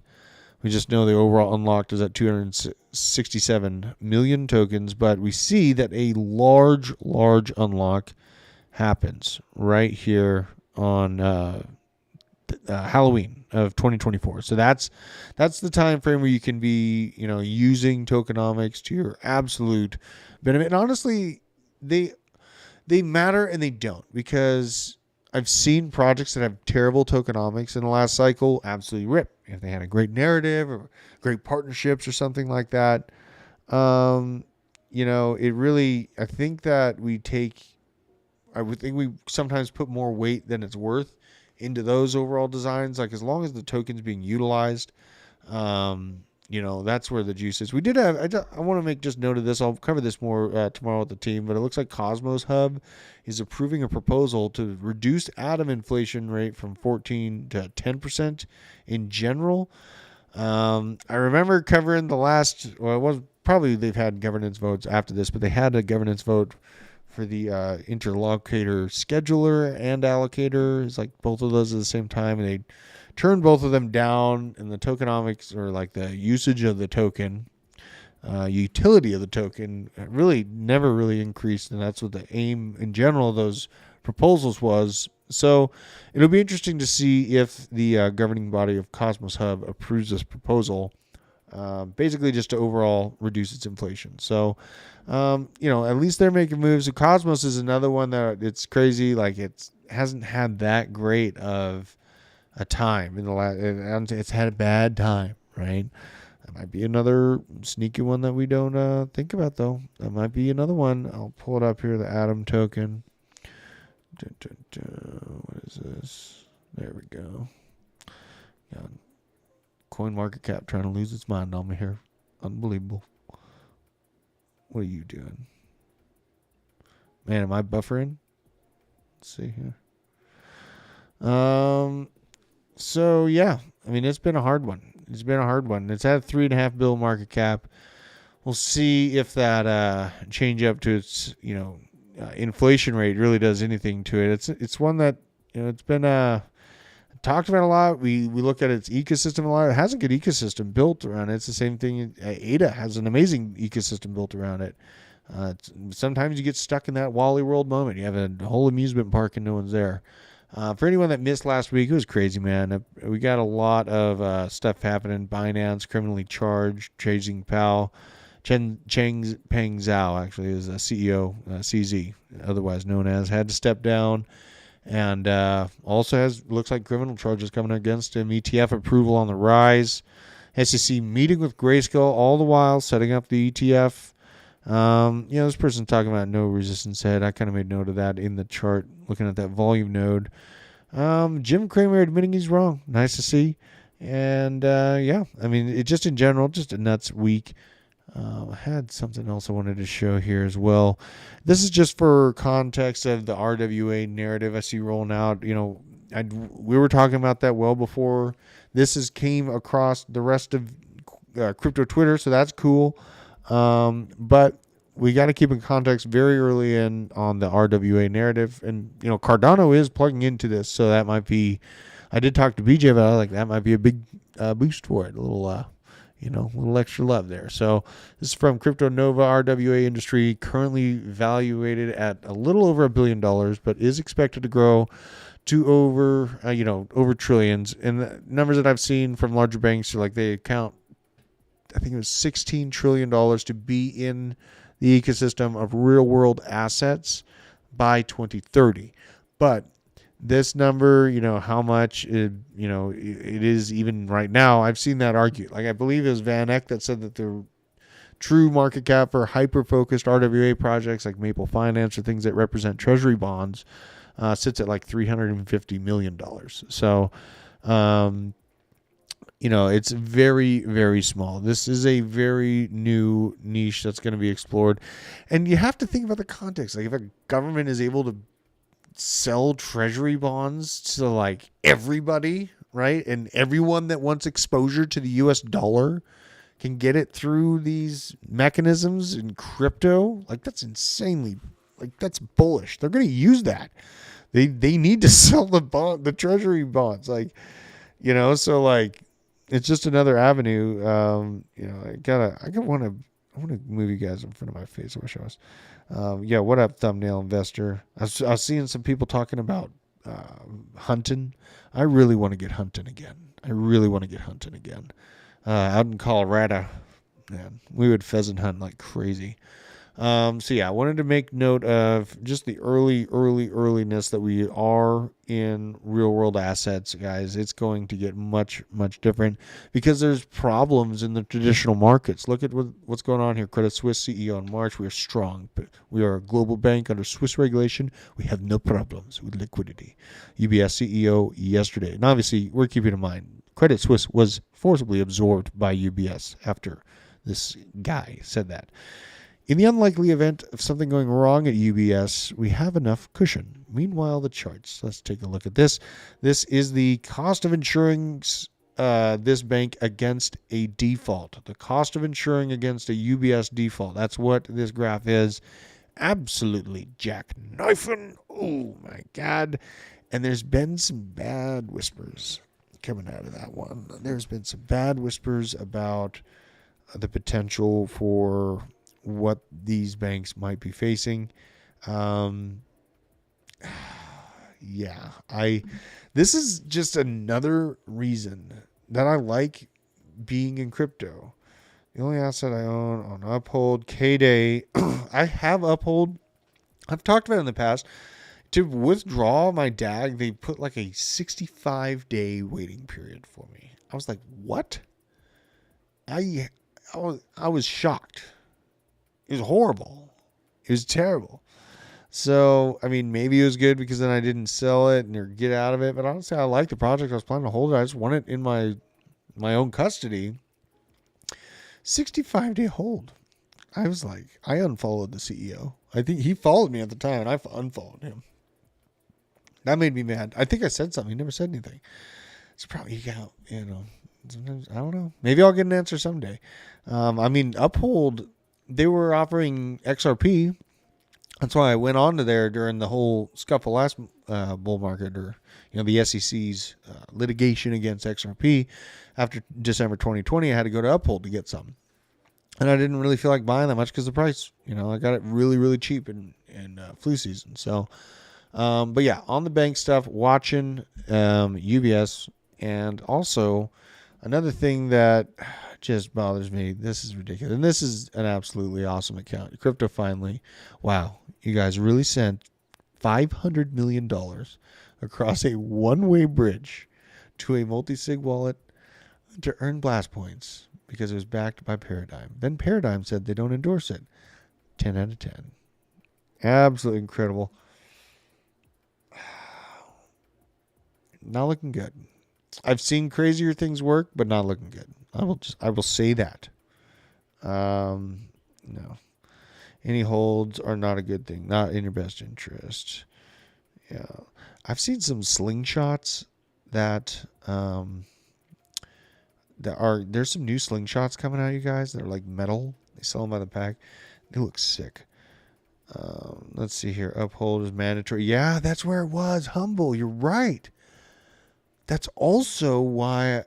[SPEAKER 2] We just know the overall unlocked is at 267 million tokens, but we see that a large unlock happens right here on Halloween of 2024. So that's the time frame where you can be, using tokenomics to your absolute benefit. And honestly, they matter and they don't, because I've seen projects that have terrible tokenomics in the last cycle absolutely rip if they had a great narrative or great partnerships or something like that. It really, I think that I would think we sometimes put more weight than it's worth into those overall designs. As long as the token's being utilized, that's where the juice is. We did have, I want to make just note of this. I'll cover this more tomorrow with the team, but it looks like Cosmos Hub is approving a proposal to reduce atom inflation rate from 14 to 10% in general. I remember covering the last, it was probably they've had governance votes after this, but they had a governance vote for the interlocutor scheduler and allocator. It's both of those at the same time, and they turned both of them down, and the tokenomics, or the usage of the token, utility of the token, really never really increased, and that's what the aim in general of those proposals was. So it'll be interesting to see if the governing body of Cosmos Hub approves this proposal, basically just to overall reduce its inflation. So, at least they're making moves. So Cosmos is another one that it's crazy. It hasn't had that great of a time in the last. It's had a bad time, right? That might be another sneaky one that we don't think about, though. That might be another one. I'll pull it up here. The Atom token. What is this? There we go. Coin market cap trying to lose its mind on me here. Unbelievable. What are you doing? Man, am I buffering? Let's see here. So yeah, it's been a hard one. It's had $3.5 billion market cap. We'll see if that change up to its, inflation rate really does anything to it. It's one that, it's been talked about a lot. We look at its ecosystem a lot. It has a good ecosystem built around it. It's the same thing. ADA has an amazing ecosystem built around it. Sometimes you get stuck in that Wally World moment. You have a whole amusement park and no one's there. For anyone that missed last week, it was crazy, man. We got a lot of stuff happening. Binance criminally charged, chasing Pal. Peng Zhao actually is a CEO, CZ, otherwise known as, had to step down. And also looks like criminal charges coming against him. ETF approval on the rise. SEC meeting with Grayscale, all the while setting up the ETF. This person's talking about no resistance head. I kind of made note of that in the chart, looking at that volume node. Jim Cramer admitting he's wrong. Nice to see. And it just in general, just a nuts week. I had something else I wanted to show here as well. This is just for context of the RWA narrative I see rolling out. We were talking about that well before this came across the rest of crypto Twitter, so that's cool. But we got to keep in context very early in on the RWA narrative, and Cardano is plugging into this, so that might be. I did talk to BJ about it, like that might be a big boost for it, a little extra love there. So this is from Crypto Nova. RWA industry currently valuated at a little over $1 billion, but is expected to grow to over trillions. And the numbers that I've seen from larger banks are like they account, I think it was $16 trillion to be in the ecosystem of real world assets by 2030. But this number, how much it is even right now, I've seen that argued. Like I believe it was Van Eck that said that the true market cap for hyper-focused RWA projects like Maple Finance or things that represent treasury bonds sits at like $350 million. So, it's very, very small. This is a very new niche that's going to be explored. And you have to think about the context. Like if a government is able to sell treasury bonds to like everybody, right? And everyone that wants exposure to the US dollar can get it through these mechanisms in crypto. Like that's insanely, like that's bullish. They're going to use that. They need to sell the treasury bonds. Like, so like it's just another avenue. I want to move you guys in front of my face. I wish I was. What up, thumbnail investor? I was seeing some people talking about hunting. I really want to get hunting again. Out in Colorado, man, we would pheasant hunt like crazy. I wanted to make note of just the earliness that we are in real world assets, guys. It's going to get much, much different because there's problems in the traditional markets. Look at what's going on here. Credit Suisse CEO in March. We are strong, but we are a global bank under Swiss regulation. We have no problems with liquidity. UBS CEO yesterday. And obviously, we're keeping in mind, Credit Suisse was forcibly absorbed by UBS after this guy said that. In the unlikely event of something going wrong at UBS, we have enough cushion. Meanwhile, the charts. Let's take a look at this. This is the cost of insuring this bank against a default. The cost of insuring against a UBS default. That's what this graph is. Absolutely jackknifing. Oh, my God. And there's been some bad whispers coming out of that one. There's been some bad whispers about the potential for what these banks might be facing. This is just another reason that I like being in crypto. The only asset I own on Uphold, K-Day, I have Uphold. I've talked about it in the past. To withdraw my DAG, they put like a 65-day waiting period for me. I was like, what? I was shocked. It was horrible. It was terrible. So, maybe it was good because then I didn't sell it or get out of it. But honestly, I like the project. I was planning to hold it. I just want it in my own custody. 65-day hold. I was like, I unfollowed the CEO. I think he followed me at the time, and I unfollowed him. That made me mad. I think I said something. He never said anything. It's probably, sometimes, I don't know. Maybe I'll get an answer someday. Uphold, they were offering XRP. That's why I went on to there during the whole scuffle last bull market, or the SEC's litigation against XRP. After December 2020, I had to go to Uphold to get some, and I didn't really feel like buying that much because the price. I got it really, really cheap in flu season. So, but yeah, on the bank stuff, watching UBS, and also another thing that just bothers me. This is ridiculous, and this is an absolutely awesome account. Crypto finally, wow. You guys really sent $500 million across a one-way bridge to a multi-sig wallet to earn blast points because it was backed by Paradigm. Then Paradigm said they don't endorse it. 10 out of 10. Absolutely incredible. Not looking good. I've seen crazier things work, but not looking good. I will say that. No. Any holds are not a good thing. Not in your best interest. Yeah. I've seen some slingshots that there's some new slingshots coming out, you guys. They're like metal. They sell them by the pack. They look sick. Let's see here. Uphold is mandatory. Yeah, that's where it was. Humble. You're right. That's also why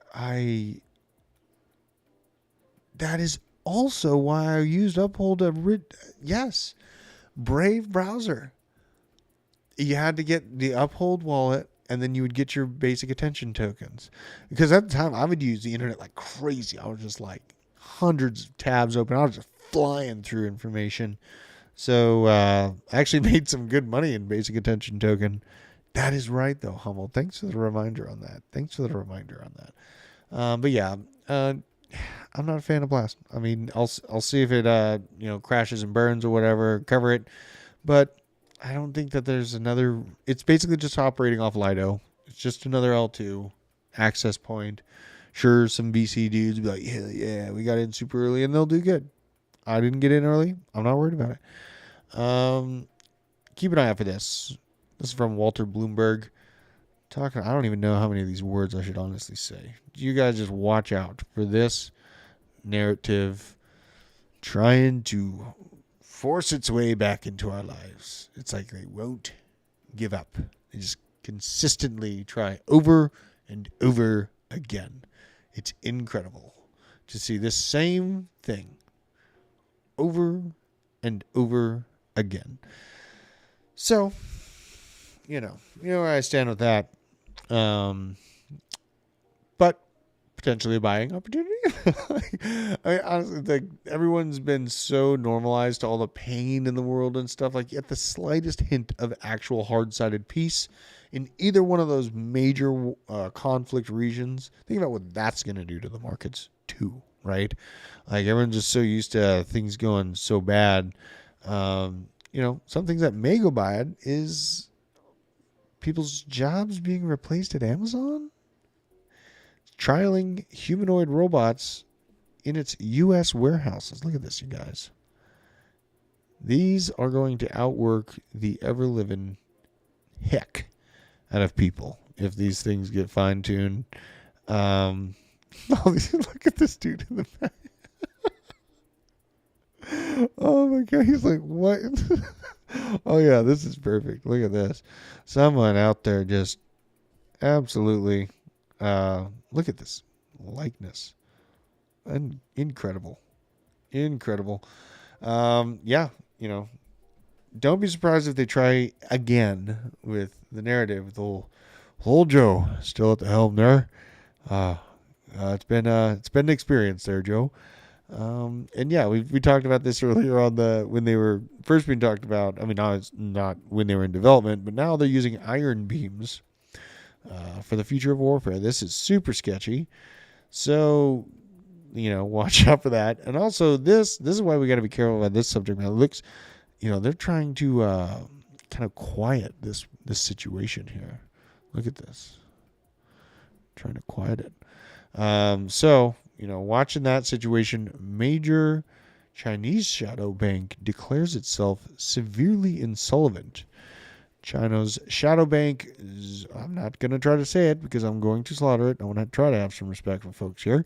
[SPEAKER 2] that is also why I used Uphold. Yes, Brave browser. You had to get the Uphold wallet, and then you would get your basic attention tokens. Because at the time, I would use the internet like crazy. I was just like hundreds of tabs open. I was just flying through information. So I actually made some good money in basic attention token. That is right, though, Hummel. Thanks for the reminder on that. But yeah, I'm not a fan of Blast. I mean, I'll see if it crashes and burns or whatever, cover it. But I don't think that there's another. It's basically just operating off Lido. It's just another L2 access point. Sure, some VC dudes will be like, yeah, we got in super early, and they'll do good. I didn't get in early. I'm not worried about it. Keep an eye out for this. This is from Walter Bloomberg. I don't even know how many of these words I should honestly say. You guys just watch out for this narrative trying to force its way back into our lives. It's like they won't give up. They just consistently try over and over again. It's incredible to see this same thing over and over again. So, you know where I stand with that. But potentially a buying opportunity. I honestly think everyone's been so normalized to all the pain in the world and stuff. Like, at the slightest hint of actual hard-sided peace in either one of those major conflict regions, think about what that's going to do to the markets too, right? Like, everyone's just so used to things going so bad. Some things that may go bad is people's jobs being replaced at Amazon. Trialing humanoid robots in its U.S. warehouses. Look at this, you guys. These are going to outwork the ever-living heck out of people if these things get fine-tuned. Look at this dude in the back. Oh my God, he's like, what? Oh yeah, this is perfect. Look at this. Someone out there just absolutely, look at this likeness. And incredible. Don't be surprised if they try again with the narrative with old Joe still at the helm there. It's been an experience there, Joe. And yeah, we talked about this earlier on when they were first being talked about. I mean, not when they were in development, but now they're using iron beams for the future of warfare. This is super sketchy. So, watch out for that. And also, this is why we got to be careful about this subject matter. It looks, they're trying to kind of quiet this situation here. Look at this. Trying to quiet it. Watching that situation, major Chinese shadow bank declares itself severely insolvent. China's shadow bank, I'm not going to try to say it because I'm going to slaughter it. I want to try to have some respect for folks here.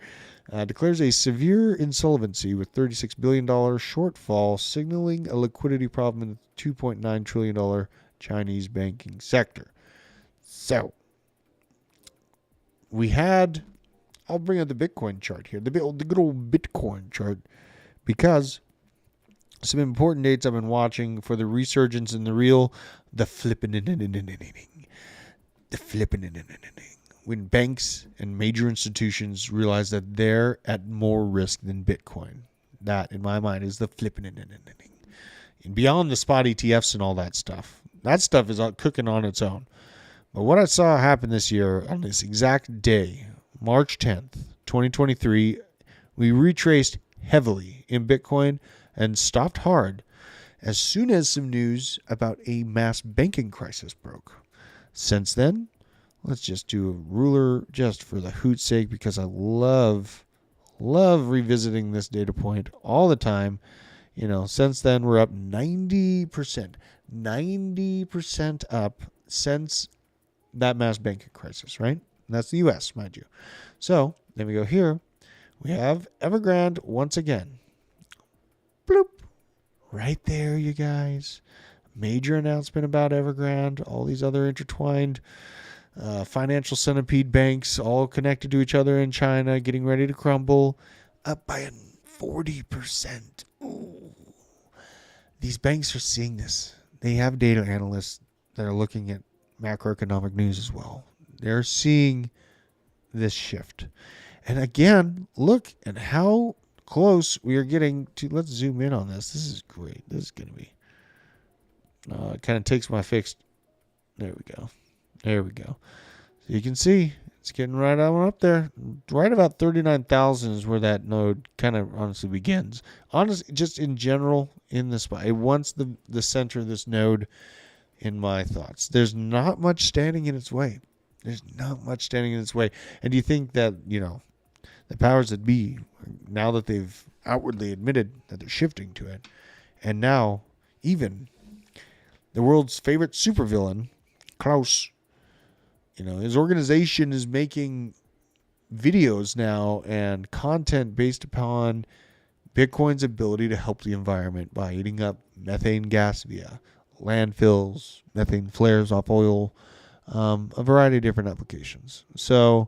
[SPEAKER 2] Declares a severe insolvency with $36 billion shortfall, signaling a liquidity problem in the $2.9 trillion Chinese banking sector. So, I'll bring up the Bitcoin chart here, the good old Bitcoin chart, because some important dates I've been watching for the resurgence in the flipping, when banks and major institutions realize that they're at more risk than Bitcoin. That, in my mind, is the flipping. And beyond the spot ETFs and all that stuff is cooking on its own. But what I saw happen this year on this exact day, March 10th, 2023, we retraced heavily in Bitcoin and stopped hard as soon as some news about a mass banking crisis broke. Since then, let's just do a ruler just for the hoot's sake, because I love revisiting this data point all the time. Since then, we're up 90%. 90% up since that mass banking crisis, right? And that's the U.S., mind you. So, then we go here. We have Evergrande once again. Bloop. Right there, you guys. Major announcement about Evergrande. All these other intertwined financial centipede banks all connected to each other in China, getting ready to crumble. Up by 40%. Ooh. These banks are seeing this. They have data analysts that are looking at macroeconomic news as well. They're seeing this shift. And again, look at how close we are getting to. Let's zoom in on this. This is great. This is going to be. It kind of takes my fixed. There we go. So you can see it's getting right on up there. Right about 39,000 is where that node kind of honestly begins. Honestly, just in general, in the spot, it wants the center of this node. In my thoughts, there's not much standing in its way. And do you think that the powers that be, now that they've outwardly admitted that they're shifting to it, and now even the world's favorite supervillain, Klaus, his organization is making videos now and content based upon Bitcoin's ability to help the environment by eating up methane gas via landfills, methane flares off oil, a variety of different applications. So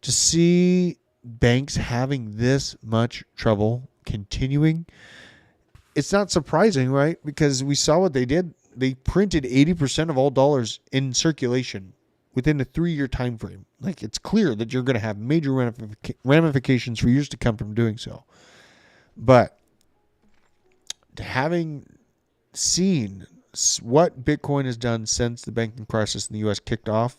[SPEAKER 2] to see banks having this much trouble continuing, it's not surprising, right? Because we saw what they did. They printed 80% of all dollars in circulation within a 3-year time frame. Like, it's clear that you're going to have major ramifications for years to come from doing so. But having seen what Bitcoin has done since the banking crisis in the U.S. kicked off,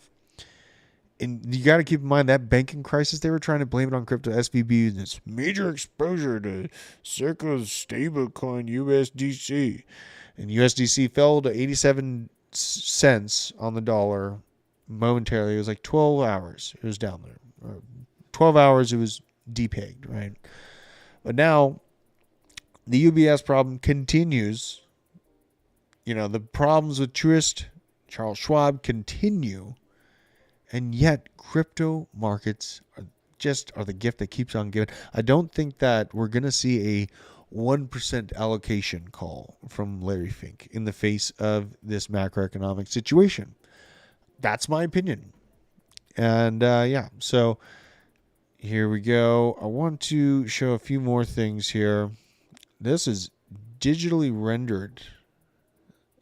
[SPEAKER 2] and you got to keep in mind that banking crisis, they were trying to blame it on crypto SVB and its major exposure to Circle's stablecoin USDC. And USDC fell to 87 cents on the dollar momentarily. It was like 12 hours. It was down there. 12 hours, it was depegged, right? But now the UBS problem continues. The problems with Truist, Charles Schwab continue, and yet crypto markets are the gift that keeps on giving. I don't think that we're going to see a 1% allocation call from Larry Fink in the face of this macroeconomic situation. That's my opinion. And so here we go. I want to show a few more things here. This is digitally rendered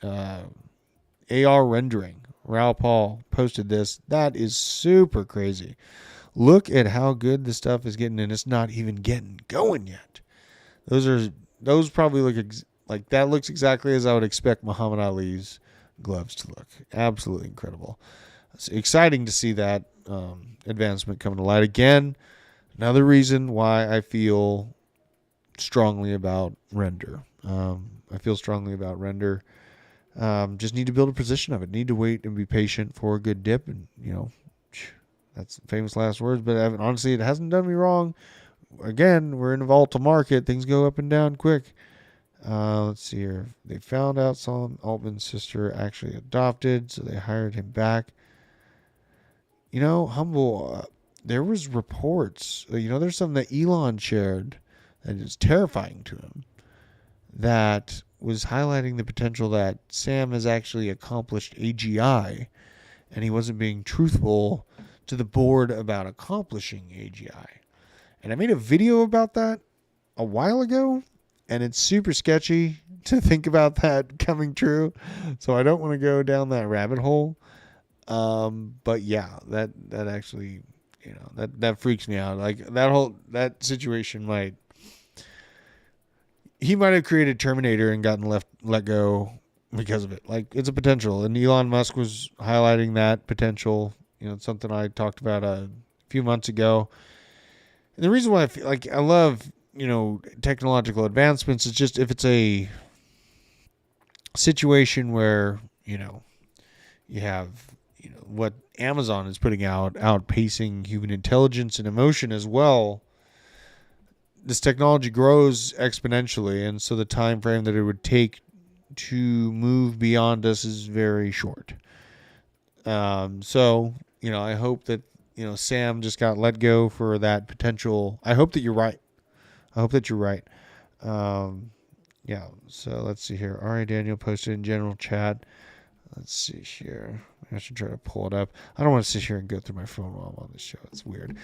[SPEAKER 2] AR rendering. Raoul Paul posted this. That is super crazy. Look at how good this stuff is getting, and it's not even getting going yet. Those probably look like that. Looks exactly as I would expect Muhammad Ali's gloves to look. Absolutely incredible. It's exciting to see that advancement coming to light again. Another reason why I feel strongly about Render. Just need to build a position of it. Need to wait and be patient for a good dip. And, that's famous last words. But honestly, it hasn't done me wrong. Again, we're in a volatile market. Things go up and down quick. Let's see here. They found out Sam Altman's sister actually adopted, so they hired him back. Humble, there was reports, there's something that Elon shared that is terrifying to him, that was highlighting the potential that Sam has actually accomplished AGI, and he wasn't being truthful to the board about accomplishing AGI. And I made a video about that a while ago, and it's super sketchy to think about that coming true, so I don't want to go down that rabbit hole. But yeah, that actually, that freaks me out. Like that situation he might have created Terminator and gotten let go because of it. Like, it's a potential, and Elon Musk was highlighting that potential. It's something I talked about a few months ago. And the reason why I feel like I love, technological advancements is just if it's a situation where, you have, what Amazon is putting out, outpacing human intelligence and emotion as well. This technology grows exponentially, and so the time frame that it would take to move beyond us is very short. So, I hope that, Sam just got let go for that potential. I hope that you're right. Yeah, so let's see here. Ari Daniel posted in general chat. Let's see here. I should try to pull it up. I don't want to sit here and go through my phone while I'm on this show. It's weird.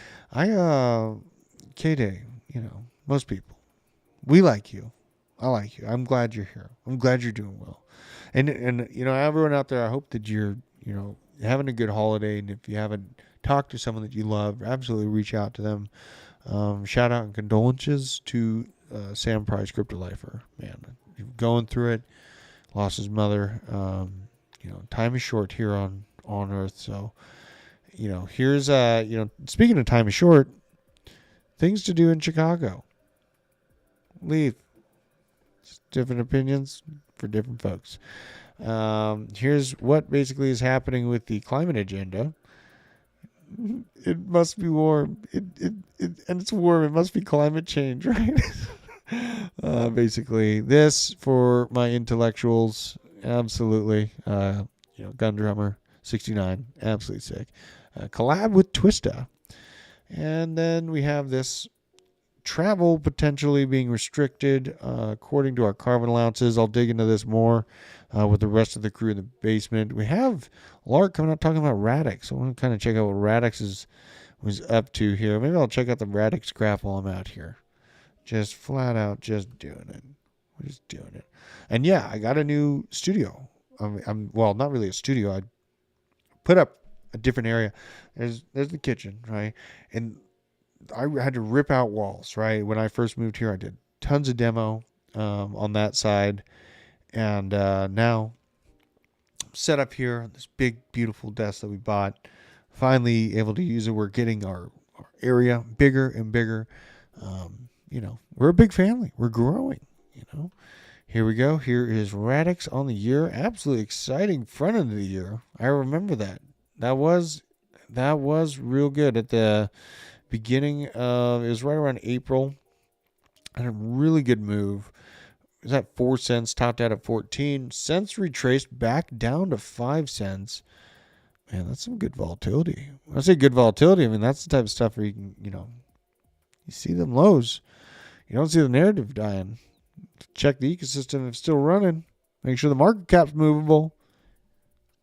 [SPEAKER 2] K-Day, most people, we like you. I like you. I'm glad you're here. I'm glad you're doing well. And everyone out there, I hope that you're, having a good holiday. And if you haven't talked to someone that you love, absolutely reach out to them. Shout out and condolences to Sam Price, Crypto Lifer. Man, going through it, lost his mother. Time is short here on Earth. So, here's, speaking of time is short, things to do in Chicago. Leave. Just different opinions for different folks. Here's what basically is happening with the climate agenda. It must be warm. And it's warm. It must be climate change, right? Basically, this for my intellectuals. Absolutely. Gun Drummer 69. Absolutely sick. Collab with Twista. And then we have this travel potentially being restricted according to our carbon allowances. I'll dig into this more with the rest of the crew in the basement. We have Lark coming up talking about Radix. I want to kind of check out what Radix was up to here. Maybe I'll check out the Radix graph while I'm out here. Just flat out just doing it. We're just doing it. And yeah, I got a new studio. I'm not really a studio. I put up a different area. There's the kitchen, right? And I had to rip out walls, right? When I first moved here, I did tons of demo on that side. And now I'm set up here on this big, beautiful desk that we bought. Finally able to use it. We're getting our area bigger and bigger. We're a big family. We're growing, Here we go. Here is Radix on the year. Absolutely exciting front end of the year. I remember that. That was real good at the beginning of, it was right around April. And a really good move. It was at 4 cents, topped out at 14 cents, retraced back down to 5 cents. Man, that's some good volatility. When I say good volatility, I mean, that's the type of stuff where you can, you see them lows. You don't see the narrative dying. Check the ecosystem if it's still running. Make sure the market cap's movable.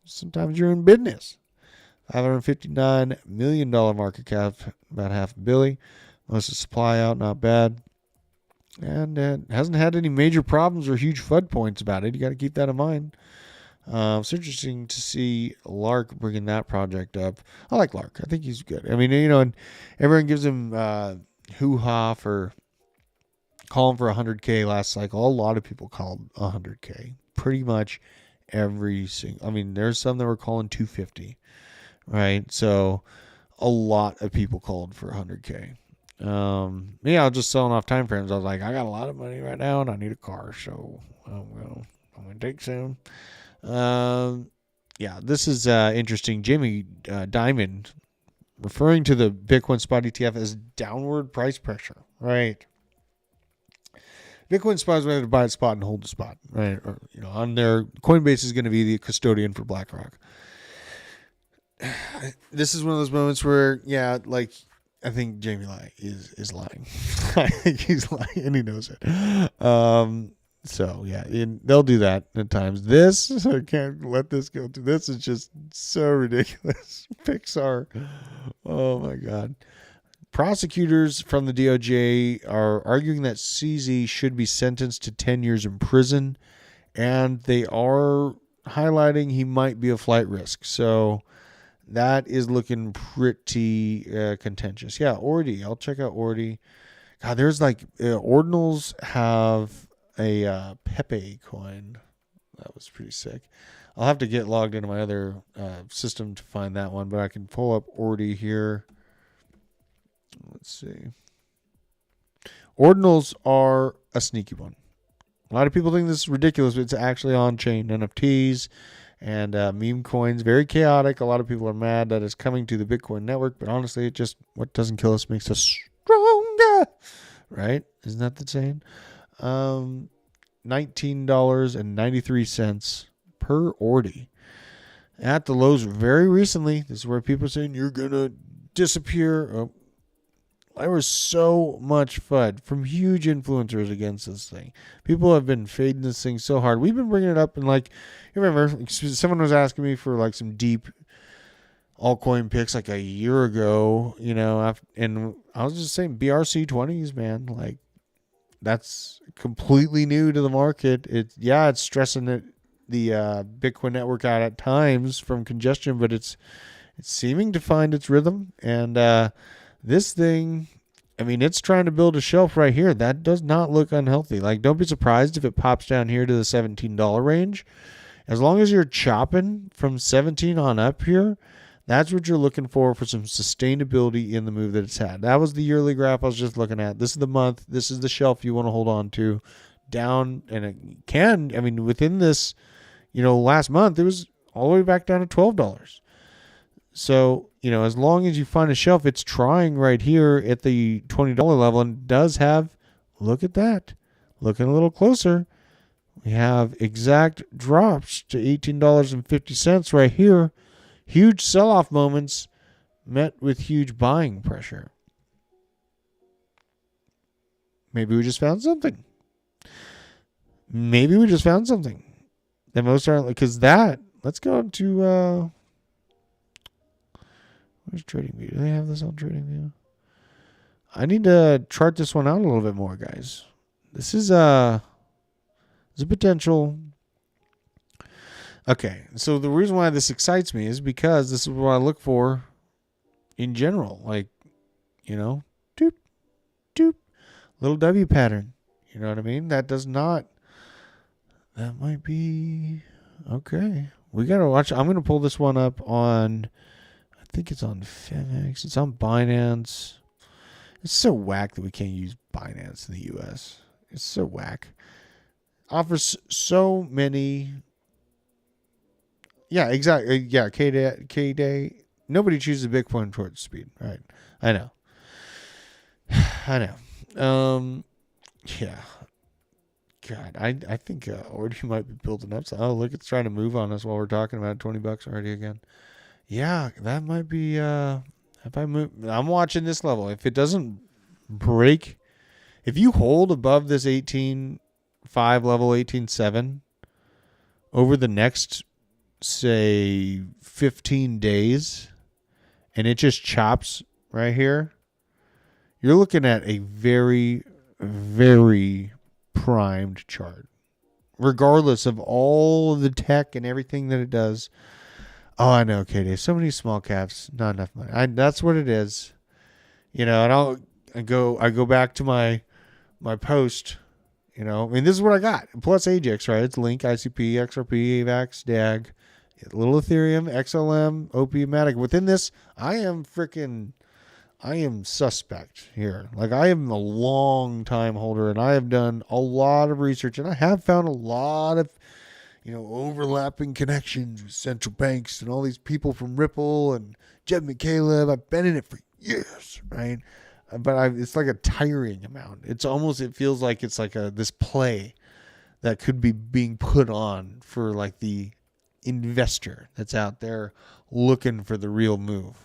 [SPEAKER 2] Sometimes you're in business. $559 million market cap, about $500 million. Most of the supply out, not bad. And hasn't had any major problems or huge FUD points about it. You got to keep that in mind. It's interesting to see Lark bringing that project up. I like Lark. I think he's good. I mean, and everyone gives him hoo-ha for calling for 100K last cycle. A lot of people called 100K. Pretty much every single. I mean, there's some that were calling 250, right? So a lot of people called for 100K. I was just selling off time frames. I was like, I got a lot of money right now and I need a car, so I'm gonna take some. This is interesting. Jamie Dimon referring to the Bitcoin spot ETF as downward price pressure, right? Bitcoin spot is when to buy a spot and hold the spot, right? Or, on their Coinbase is going to be the custodian for BlackRock. This is one of those moments where, like, I think Jamie is lying. I think he's lying, and he knows it. So yeah, they'll do that at times. This, I can't let this go through. This is just so ridiculous. Pixar. Oh my God. Prosecutors from the DOJ are arguing that CZ should be sentenced to 10 years in prison, and they are highlighting he might be a flight risk. So that is looking pretty contentious. Yeah, Ordi. I'll check out Ordi. God, there's like Ordinals have a Pepe coin. That was pretty sick. I'll have to get logged into my other system to find that one, but I can pull up Ordi here. Let's see. Ordinals are a sneaky one. A lot of people think this is ridiculous, but it's actually on-chain NFTs and meme coins. Very chaotic. A lot of people are mad that it's coming to the Bitcoin network, but honestly, it just, what doesn't kill us makes us stronger. Right? Isn't that the saying? $19.93 per Ordi. At the lows very recently. This is where people are saying you're going to disappear. Oh, there was so much FUD from huge influencers against this thing. People have been fading this thing so hard. We've been bringing it up, and like, you remember, someone was asking me for like some deep altcoin picks like a year ago, and I was just saying BRC-20s, man, like that's completely new to the market. It's stressing the Bitcoin network out at times from congestion, but it's seeming to find its rhythm. And this thing, I mean, it's trying to build a shelf right here. That does not look unhealthy. Like, don't be surprised if it pops down here to the $17 range. As long as you're chopping from 17 on up here, that's what you're looking for some sustainability in the move that it's had. That was the yearly graph I was just looking at. This is the month. This is the shelf you want to hold on to. Down, and it can, I mean, within this, last month, it was all the way back down to $12. So, as long as you find a shelf, it's trying right here at the $20 level, and does have, look at that. Looking a little closer, we have exact drops to $18.50 right here. Huge sell-off moments met with huge buying pressure. Maybe we just found something. The most are, because let's go to, where's TradingView? Do they have this on TradingView? I need to chart this one out a little bit more, guys. This is a potential. Okay, so the reason why this excites me is because this is what I look for in general. Like, doop, doop, little W pattern. You know what I mean? That might be, okay. We got to watch. I'm going to pull this one up on, I think it's on Femex. It's on Binance. It's so whack that we can't use Binance in the U.S. It's so whack. Offers so many. Yeah, exactly. Yeah, K-Day. Nobody chooses Bitcoin towards speed. Right. I know. Yeah. God, I think Ordi might be building up. Oh, look, it's trying to move on us while we're talking about $20 already again. Yeah, that might be. If I move, I'm watching this level. If it doesn't break, if you hold above this 18.5 level, 18.7 over the next, say, 15 days, and it just chops right here, you're looking at a very, very primed chart, regardless of all of the tech and everything that it does. Oh, I know, Katie. So many small caps, not enough money. That's what it is, and I go back to my post. I mean, this is what I got. Plus Ajax, right? It's Link, ICP, XRP, AVAX, DAG, little Ethereum, XLM, OP, Matic. Within this, I am suspect here. Like, I am a long time holder, and I have done a lot of research, and I have found a lot of, overlapping connections with central banks and all these people from Ripple and Jed McCaleb. I've been in it for years, right? but it's like a tiring amount. It feels like it's like this play that could be being put on for like the investor that's out there looking for the real move.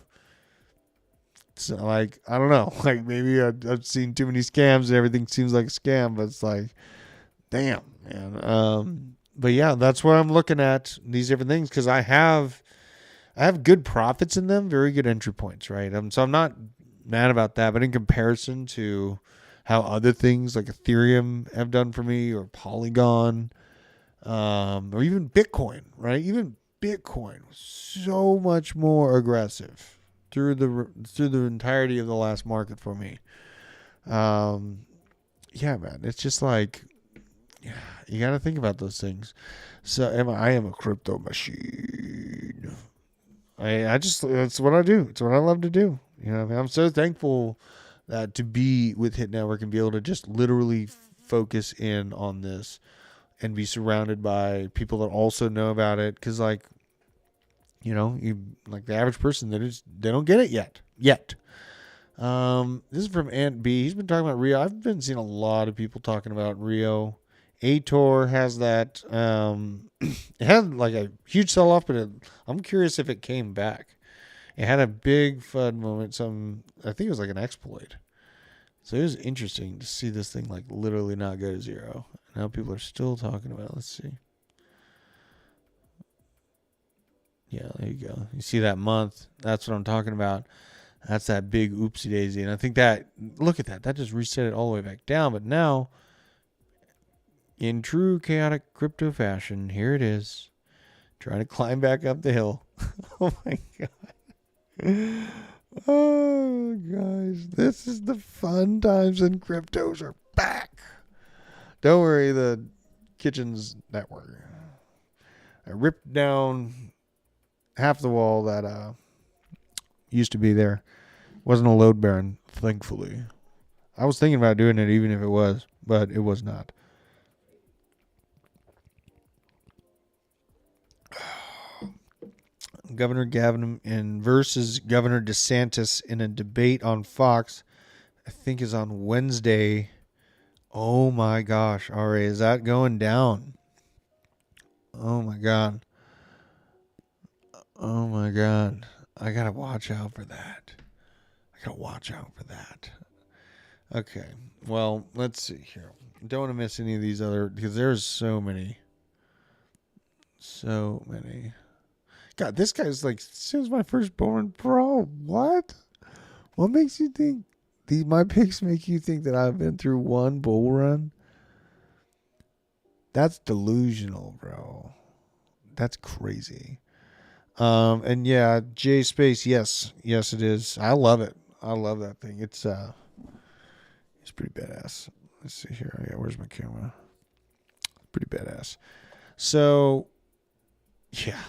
[SPEAKER 2] So like, I don't know, like maybe I've seen too many scams and everything seems like a scam, but it's like, damn, man. But yeah, that's what I'm looking at, these different things, because I have good profits in them, very good entry points, right? So I'm not mad about that, but in comparison to how other things like Ethereum have done for me, or Polygon, or even Bitcoin, right? Even Bitcoin was so much more aggressive through the entirety of the last market for me. Yeah, man, it's just like, you got to think about those things. So I am a crypto machine. It's what I do. It's what I love to do. You know, I'm so thankful to be with Hit Network and be able to just literally focus in on this and be surrounded by people that also know about it. Cause like, you know, like the average person, they don't get it yet. This is from Ant B. He's been talking about Rio. I've been seeing a lot of people talking about Rio. Ator has that. It had like a huge sell off, but I'm curious if it came back. It had a big FUD moment. I think it was like an exploit. So it was interesting to see this thing like literally not go to zero. Now people are still talking about it. Let's see. Yeah, there you go. You see that month? That's what I'm talking about. That's that big oopsie daisy. And I think look at that. That just reset it all the way back down. But now, in true chaotic crypto fashion, here it is, trying to climb back up the hill. Oh my God. Oh, guys, this is the fun times, and cryptos are back. Don't worry, the kitchen's network. I ripped down half the wall that used to be there. Wasn't a load bearing, thankfully. I was thinking about doing it even if it was, but it was not. Governor Gavin versus Governor DeSantis in a debate on Fox, I think is on Wednesday. Oh my gosh. All right. Is that going down? Oh my God. Oh my God. I got to watch out for that. Okay. Well, let's see here. Don't want to miss any of these other, because there's so many. God, this guy's like, since my firstborn, bro. What? What makes you think my picks make you think that I've been through one bull run? That's delusional, bro. That's crazy. And yeah, J Space, yes, it is. I love it. I love that thing. It's pretty badass. Let's see here. Yeah, where's my camera? Pretty badass. So, yeah.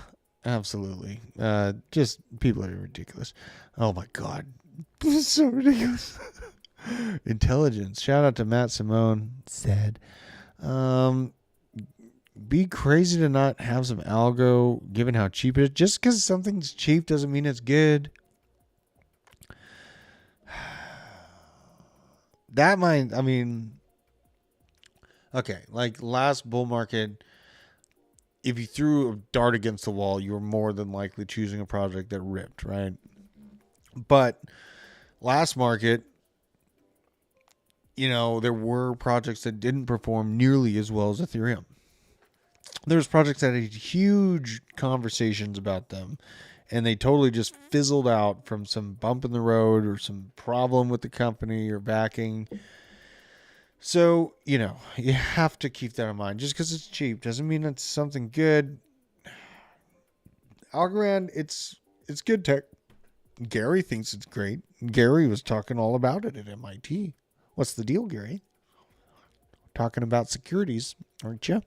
[SPEAKER 2] Absolutely. Just people are ridiculous. Oh my God. This is so ridiculous. Intelligence. Shout out to Matt Simone. Said. Be crazy to not have some algo given how cheap it is. Just because something's cheap doesn't mean it's good. Okay, like last bull market, if you threw a dart against the wall, you were more than likely choosing a project that ripped, right? But last market, you know, there were projects that didn't perform nearly as well as Ethereum. There's projects that had huge conversations about them, and they totally just fizzled out from some bump in the road or some problem with the company or backing. So, you know, you have to keep that in mind. Just because it's cheap doesn't mean it's something good. Algorand, it's good tech. Gary thinks it's great. Gary was talking all about it at MIT. What's the deal, Gary? Talking about securities, aren't you?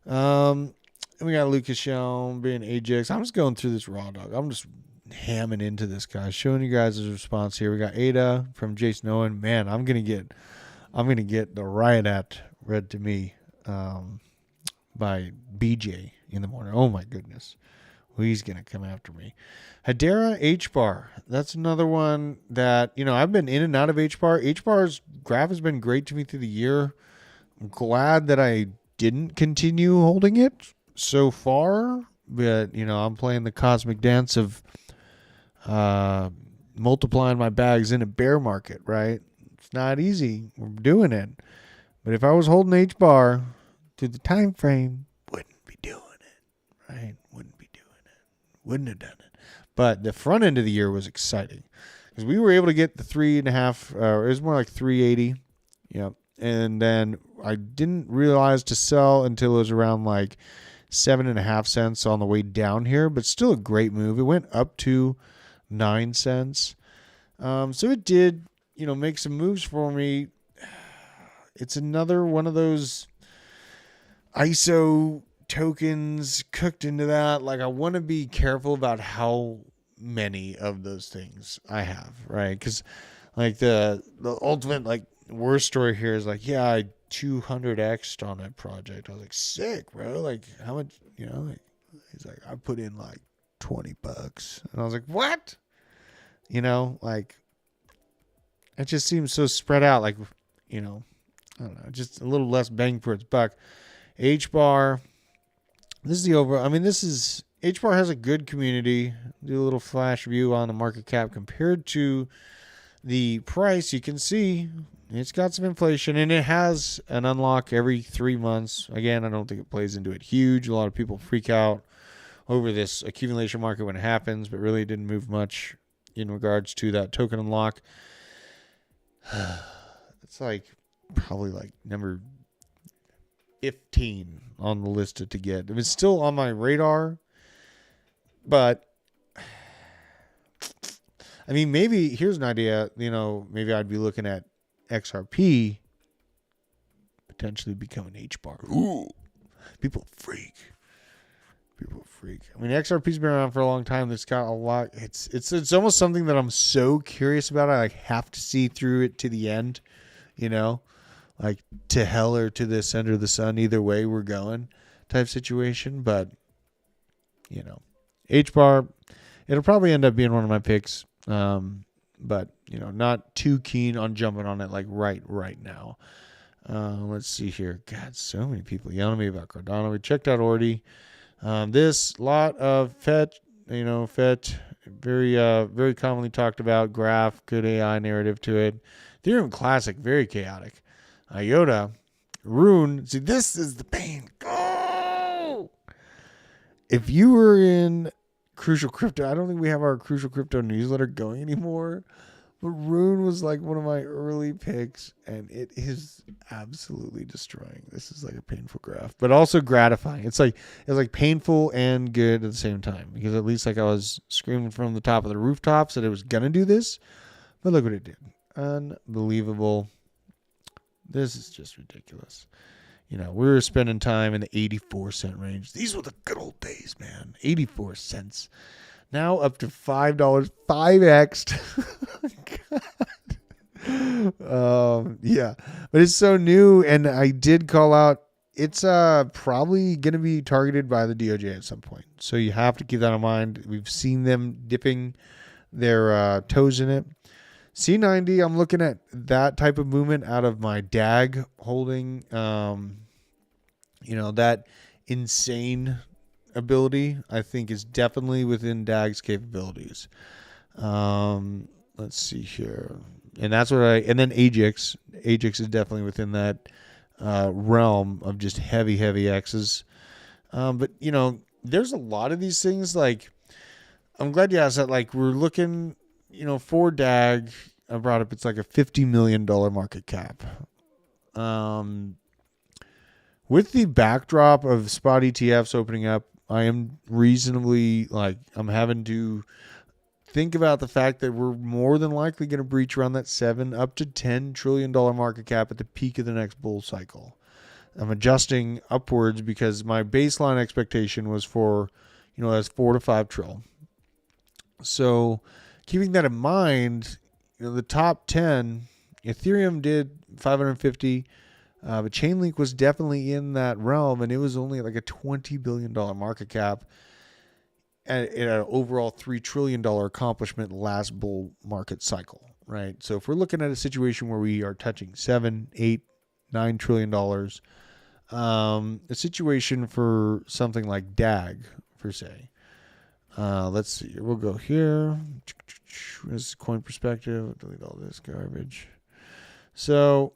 [SPEAKER 2] And we got Lucas Shelm being Ajax. I'm just going through this raw dog. I'm just hamming into this guy, showing you guys his response here. We got Ada from Jason Owen. Man, I'm gonna get the Riot Act read to me by BJ in the morning. Oh my goodness. He's going to come after me. Hedera H-bar. That's another one that, I've been in and out of H-bar. H-bar's graph has been great to me through the year. I'm glad that I didn't continue holding it so far. But, I'm playing the cosmic dance of multiplying my bags in a bear market, right? It's not easy. We're doing it. But if I was holding H-bar through the time frame, wouldn't be doing it, right? Wouldn't be doing it. Wouldn't have done it. But the front end of the year was exciting because we were able to get the 3.5, it was more like 380. Yep. And then I didn't realize to sell until it was around like 7.5 cents on the way down here, but still a great move. It went up to 9 cents. So it did, make some moves for me. It's another one of those ISO tokens cooked into that. Like, I want to be careful about how many of those things I have, right? Because like the ultimate like worst story here is like, yeah, I 200x'd on that project. I was like, sick, bro. Like, how much, like, he's like, I put in like $20. And I was like, what? Like, it just seems so spread out. Like, I don't know, just a little less bang for its buck. H-bar. This is the overall. I mean, H-bar has a good community. Do a little flash view on the market cap compared to the price. You can see it's got some inflation, and it has an unlock every 3 months. Again, I don't think it plays into it huge. A lot of people freak out over this accumulation market when it happens, but really it didn't move much in regards to that token unlock. It's like probably like number 15 on the list to get. It's still on my radar, but I mean, maybe here's an idea. Maybe I'd be looking at XRP potentially become an H-bar. Ooh, people freak. I mean, XRP's been around for a long time. It's got a lot. It's almost something that I'm so curious about. I like have to see through it to the end. Like to hell or to this end of the sun. Either way, we're going type situation. But H-bar, it'll probably end up being one of my picks. But not too keen on jumping on it like right now. Let's see here. God, so many people yelling at me about Cardano. We checked out Ordi. This lot of FET, very very commonly talked about graph, good AI narrative to it. Ethereum Classic, very chaotic. IOTA, Rune. See, this is the pain. Go! If you were in Crucial Crypto, I don't think we have our Crucial Crypto newsletter going anymore. But Rune was like one of my early picks, and it is absolutely destroying. This is like a painful graph, but also gratifying. It's like painful and good at the same time, because at least like I was screaming from the top of the rooftops that it was gonna do this, but look what it did. Unbelievable. This is just ridiculous. We were spending time in the 84-cent range. These were the good old days, man. 84 cents. Now up to $5, 5x. God. Yeah, but it's so new, and I did call out. It's probably going to be targeted by the DOJ at some point, so you have to keep that in mind. We've seen them dipping their toes in it. C90, I'm looking at that type of movement out of my DAG holding. That insane ability, I think, is definitely within DAG's capabilities. Let's see here. And that's what and then Ajax. Ajax is definitely within that realm of just heavy X's. But, there's a lot of these things. Like, I'm glad you asked that. Like, we're looking, for DAG, I brought up, it's like a $50 million market cap. With the backdrop of spot ETFs opening up, I am reasonably, I'm having to think about the fact that we're more than likely going to breach around that $7 up to $10 trillion market cap at the peak of the next bull cycle. I'm adjusting upwards because my baseline expectation was for, that's 4 to 5 trill. So keeping that in mind, the top 10, Ethereum did 550, but Chainlink was definitely in that realm, and it was only like a $20 billion market cap. at an overall $3 trillion accomplishment last bull market cycle, right? So if we're looking at a situation where we are touching $7, $8, $9 trillion, a situation for something like DAG, per se. Let's see. We'll go here. This is coin perspective. Delete all this garbage. So,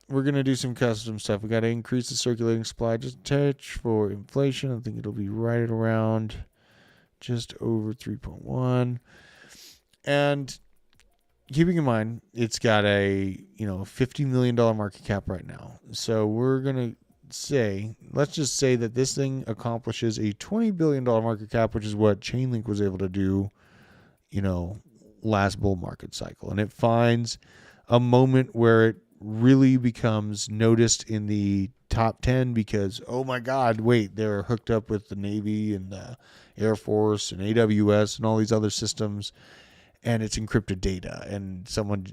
[SPEAKER 2] we're going to do some custom stuff. We got to increase the circulating supply just a touch for inflation. I think it'll be right at around just over 3.1. And keeping in mind, it's got a, $50 million market cap right now. So we're going to let's just say that this thing accomplishes a $20 billion market cap, which is what Chainlink was able to do, last bull market cycle. And it finds a moment where it really becomes noticed in the top 10 because, oh my God, wait, they're hooked up with the Navy and the Air Force and AWS and all these other systems, and it's encrypted data. And someone,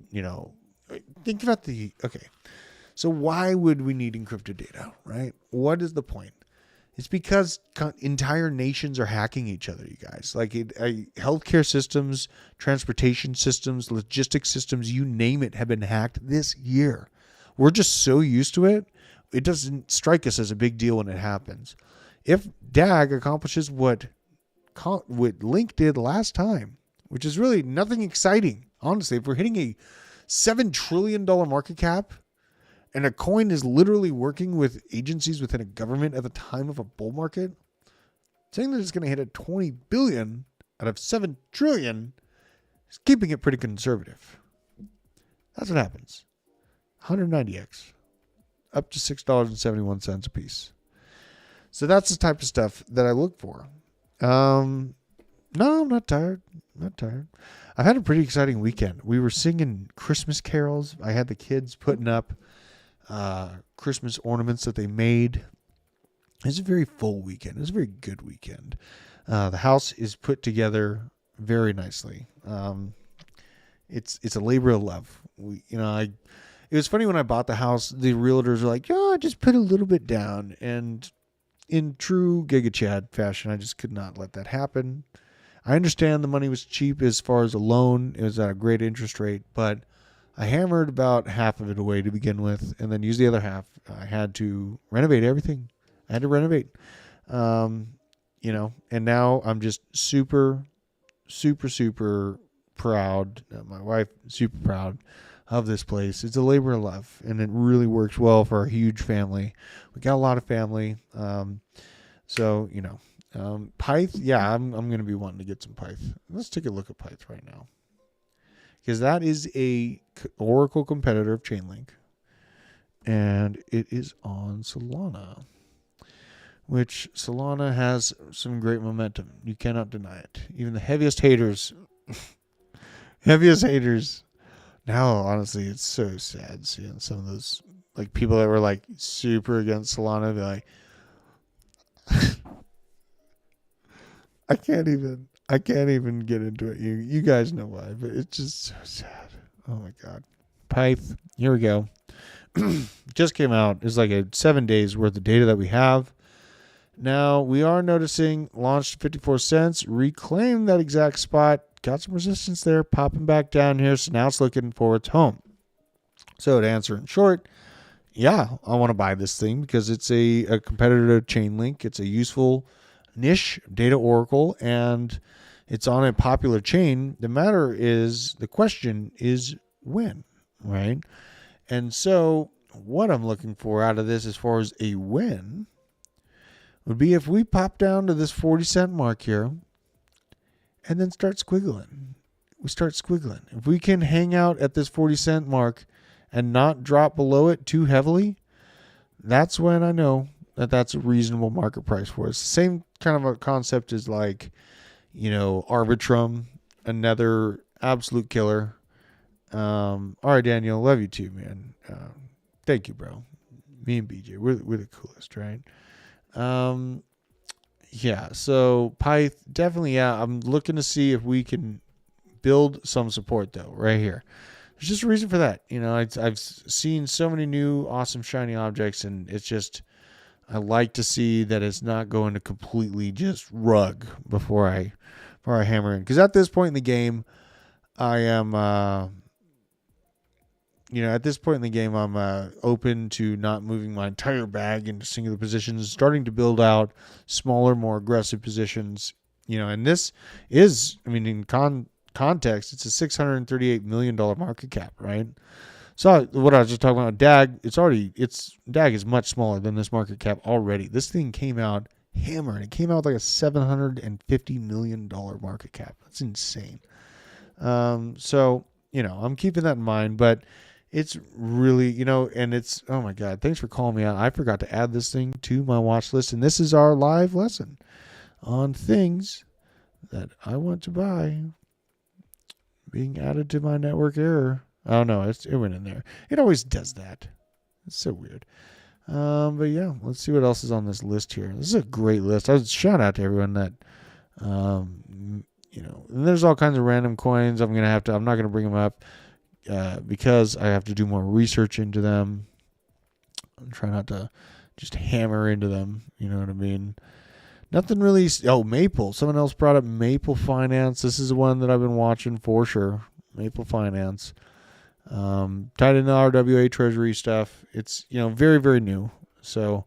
[SPEAKER 2] think about okay. So why would we need encrypted data, right? What is the point? It's because entire nations are hacking each other, you guys. Like healthcare systems, transportation systems, logistics systems, you name it, have been hacked this year. We're just so used to it. It doesn't strike us as a big deal when it happens. If DAG accomplishes what Link did last time, which is really nothing exciting, honestly, if we're hitting a $7 trillion market cap, and a coin is literally working with agencies within a government at the time of a bull market, saying that it's going to hit a 20 billion out of 7 trillion is keeping it pretty conservative. That's what happens. 190x, up to $6.71 a piece. So that's the type of stuff that I look for. No, I'm not tired. I've had a pretty exciting weekend. We were singing Christmas carols. I had the kids putting up Christmas ornaments that they made. It was a very full weekend. It was a very good weekend. The house is put together very nicely. It's a labor of love. It was funny when I bought the house, the realtors were like, "Oh, just put a little bit down." And in true Giga Chad fashion, I just could not let that happen. I understand the money was cheap as far as a loan. It was at a great interest rate, but I hammered about half of it away to begin with, and then used the other half. I had to renovate everything. And now I'm just super, super, super proud. My wife, super proud of this place. It's a labor of love, and it really works well for our huge family. We got a lot of family. Pyth, yeah, I'm going to be wanting to get some Pyth. Let's take a look at Pyth right now, because that is a Oracle competitor of Chainlink, and it is on Solana, which Solana has some great momentum. You cannot deny it. Even the heaviest haters, now, honestly, it's so sad seeing some of those people that were super against Solana be like, I can't even get into it. You guys know why, but it's just so sad. Oh my God. Pyth, here we go. Just came out. It's like a 7 days worth of data that we have. Now we are noticing launched 54 cents, reclaimed that exact spot, got some resistance there, popping back down here. So now it's looking for its home. So to answer in short, yeah, I want to buy this thing because it's a competitor to Chainlink. It's a useful niche data oracle, and it's on a popular chain. The question is when, right? And so what I'm looking for out of this as far as a win would be if we pop down to this 40-cent mark here and then start squiggling. If we can hang out at this 40-cent mark and not drop below it too heavily, that's when I know that that's a reasonable market price for us. Same kind of a concept as Arbitrum, another absolute killer. All right, Daniel, love you too, man. Thank you, bro. Me and BJ, we're the coolest, right? Yeah, so Pyth, definitely, yeah, I'm looking to see if we can build some support, though, right here. There's just a reason for that. I've seen so many new awesome shiny objects, and it's just I like to see that it's not going to completely just rug before I hammer in. Because at this point in the game, I am, at this point in the game, I'm open to not moving my entire bag into singular positions, starting to build out smaller, more aggressive positions. And this is, in context, it's a $638 million market cap, right? So what I was just talking about, DAG, DAG is much smaller than this market cap already. This thing came out hammered. It came out with like a $750 million market cap. That's insane. So, I'm keeping that in mind, but it's really, and it's, oh my God, thanks for calling me out. I forgot to add this thing to my watch list, and this is our live lesson on things that I want to buy being added to my network error. Oh no, it went in there. It always does that. It's so weird. But yeah, let's see what else is on this list here. This is a great list. I was shout out to everyone that, and there's all kinds of random coins. I'm not going to bring them up, because I have to do more research into them. I'm trying not to just hammer into them. You know what I mean? Nothing really. Oh, Maple. Someone else brought up Maple Finance. This is the one that I've been watching for sure. Maple Finance. Tied into RWA Treasury stuff. It's, very, very new. So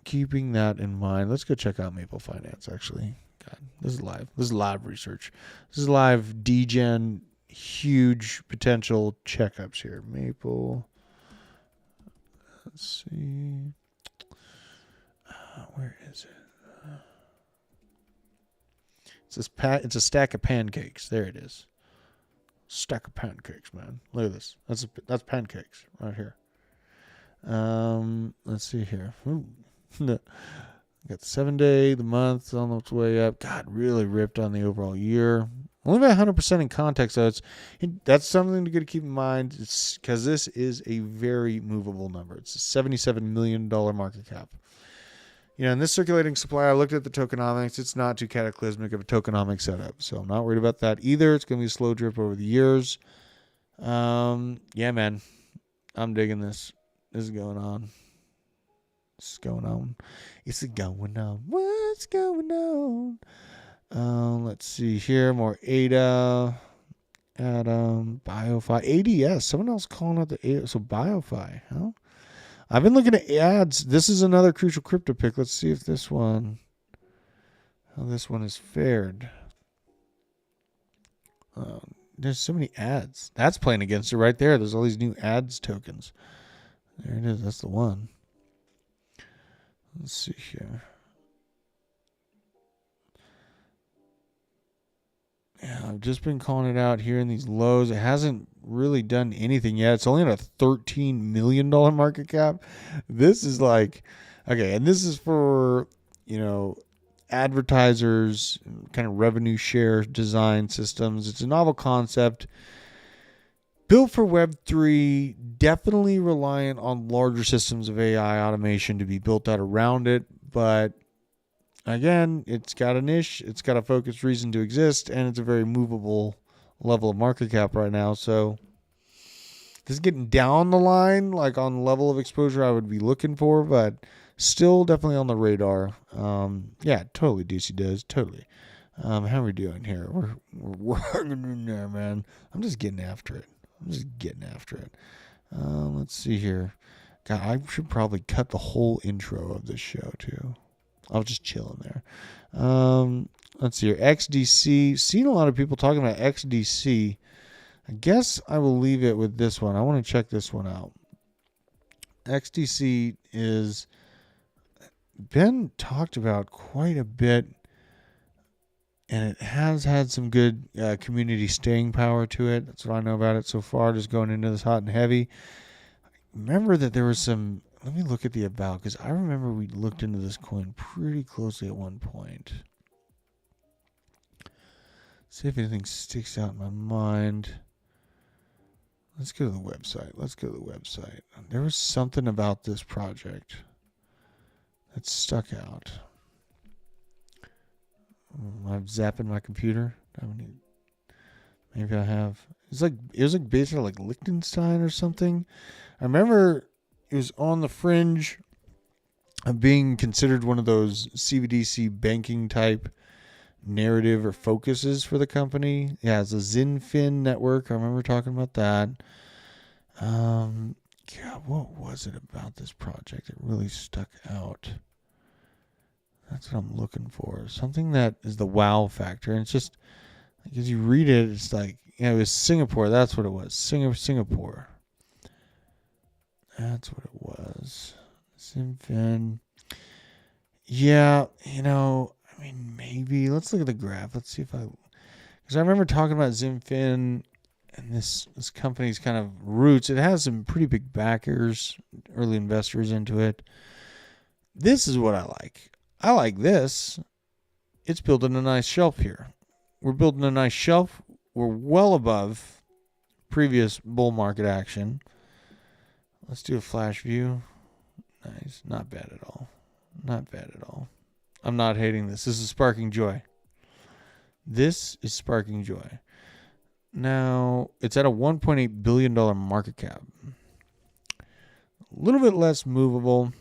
[SPEAKER 2] keeping that in mind, let's go check out Maple Finance, actually. God, this is live. This is live research. This is live degen, huge potential checkups here. Maple. Let's see. Where is it? It's a stack of pancakes. There it is. Stack of pancakes, man. Look at this. That's pancakes right here. Let's see here. Got the 7 day, the month on its way up. God, really ripped on the overall year. Only by 100% in context, though. That's something to keep in mind. It's because this is a very movable number. It's a $77 million market cap. In this circulating supply, I looked at the tokenomics. It's not too cataclysmic of a tokenomic setup, so I'm not worried about that either. It's going to be a slow drip over the years. Yeah, man. I'm digging this. This is going on. What's going on? What's going on? Let's see here. More ADA, Atom, BioFi, ADS. Someone else calling out the ADS. So BioFi, huh? I've been looking at ads. This is another crucial crypto pick. Let's see if how this one is fared. There's so many ads. That's playing against it right there. There's all these new ads tokens. There it is. That's the one. Let's see here. Yeah, I've just been calling it out here in these lows. It hasn't really done anything yet. It's only at a $13 million market cap. This is like, okay, and this is for, advertisers, kind of revenue share design systems. It's a novel concept built for Web3, definitely reliant on larger systems of AI automation to be built out around it. But again, it's got a niche, it's got a focused reason to exist, and it's a very movable level of market cap right now. So this is getting down the line, like on the level of exposure I would be looking for, but still definitely on the radar. Yeah, totally DC does, totally. How are we doing here? We're working in there, man. I'm just getting after it. Let's see here. God, I should probably cut the whole intro of this show too. I was just chilling there. Let's see here. XDC. Seen a lot of people talking about XDC. I guess I will leave it with this one. I want to check this one out. XDC is been talked about quite a bit, and it has had some good community staying power to it. That's what I know about it so far, just going into this hot and heavy. Remember that there was some... Let me look at the about, because I remember we looked into this coin pretty closely at one point. See if anything sticks out in my mind. Let's go to the website. There was something about this project that stuck out. I'm zapping my computer. Maybe I have. It was like based on like Liechtenstein or something. I remember it was on the fringe being considered one of those CBDC banking type narrative or focuses for the company. Yeah, it's a Xinfin Network. I remember talking about that. God, what was it about this project that really stuck out? That's what I'm looking for. Something that is the wow factor. And it's just, like, as you read it, it's like, it was Singapore. That's what it was. Singapore. That's what it was. Xinfin. Yeah, I mean, maybe. Let's look at the graph. Let's see if because I remember talking about Xinfin and this company's kind of roots. It has some pretty big backers, early investors into it. This is what I like. I like this. It's building a nice shelf here. We're building a nice shelf. We're well above previous bull market action. Let's do a flash view. Nice. Not bad at all. Not bad at all. I'm not hating this. This is sparking joy. This is sparking joy. Now, it's at a $1.8 billion market cap. A little bit less movable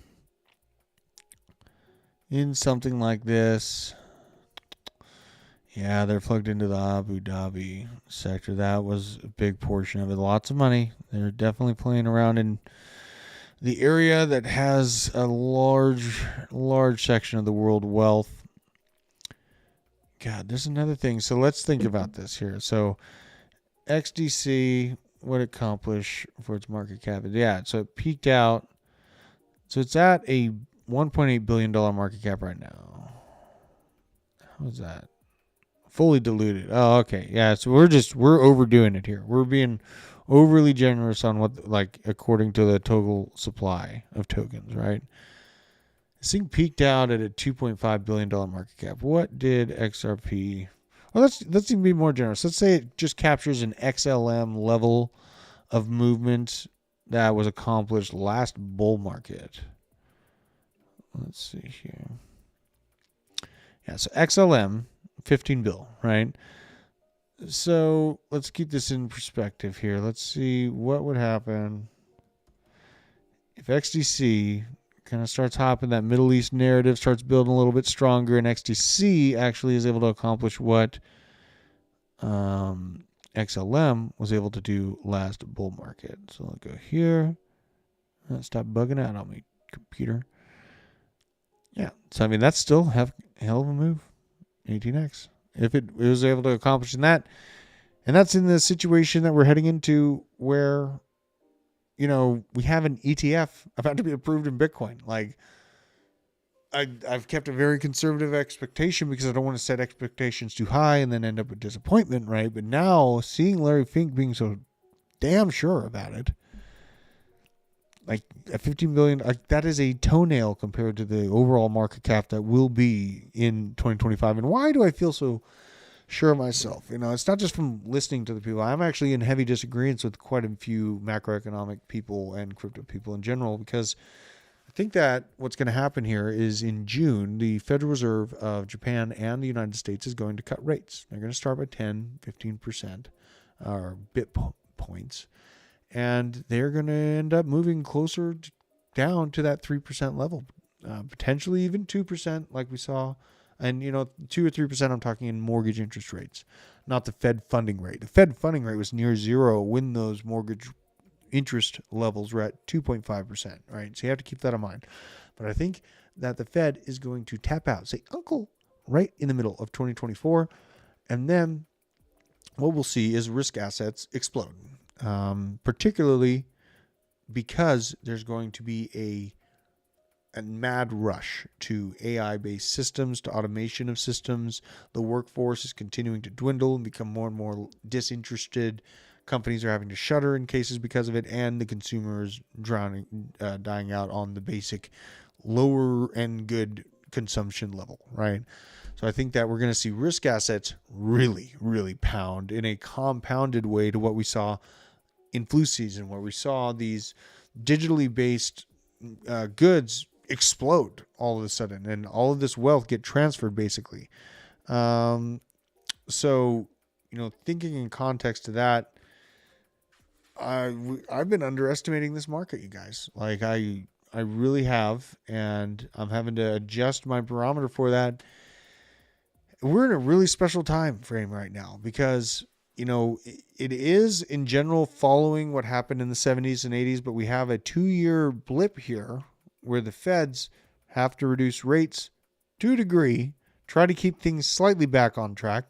[SPEAKER 2] in something like this. Yeah, they're plugged into the Abu Dhabi sector. That was a big portion of it. Lots of money. They're definitely playing around in the area that has a large section of the world wealth. God, there's another thing. So let's think about this here. So XDC, what it accomplished for its market cap. Yeah, so it peaked out. So it's at a $1.8 billion market cap right now. How's that? Fully diluted. Oh, okay. Yeah, so we're overdoing it here. We're being overly generous on what, like, according to the total supply of tokens, right? This thing peaked out at a $2.5 billion market cap. What did XRP... Well, let's even be more generous. Let's say it just captures an XLM level of movement that was accomplished last bull market. Let's see here. Yeah, so XLM, 15 bill, right? So let's keep this in perspective here. Let's see what would happen if XDC kind of starts hopping, that Middle East narrative starts building a little bit stronger, and XDC actually is able to accomplish what XLM was able to do last bull market. So I'll go here. Stop bugging out on me, computer. Yeah. So, I mean, that's still a hell of a move. 18x. If it was able to accomplish that, and that's in the situation that we're heading into where, we have an ETF about to be approved in Bitcoin. Like, I've kept a very conservative expectation because I don't want to set expectations too high and then end up with disappointment, right? But now, seeing Larry Fink being so damn sure about it, like a 15 billion, like, that is a toenail compared to the overall market cap that will be in 2025. And why do I feel so sure of myself? It's not just from listening to the people. I'm actually in heavy disagreement with quite a few macroeconomic people and crypto people in general, because I think that what's going to happen here is in June, the Federal Reserve of Japan and the United States is going to cut rates. They're going to start by 10, 15% or bit points. And they're going to end up moving closer down to that 3% level, potentially even 2% like we saw. And, 2 or 3%, I'm talking in mortgage interest rates, not the Fed funding rate. The Fed funding rate was near zero when those mortgage interest levels were at 2.5%, right? So you have to keep that in mind. But I think that the Fed is going to tap out, say, uncle, right in the middle of 2024. And then what we'll see is risk assets explode. Particularly because there's going to be a mad rush to AI-based systems, to automation of systems. The workforce is continuing to dwindle and become more and more disinterested. Companies are having to shutter in cases because of it, and the consumers dying out on the basic lower and good consumption level, right? So I think that we're going to see risk assets really, really pound in a compounded way to what we saw in flu season, where we saw these digitally based goods explode all of a sudden, and all of this wealth get transferred basically. So, thinking in context to that, I've been underestimating this market, you guys. Like, I I really have, and I'm having to adjust my barometer for that. We're in a really special time frame right now because, it is in general following what happened in the 70s and 80s, but we have a 2-year blip here where the feds have to reduce rates to a degree, try to keep things slightly back on track,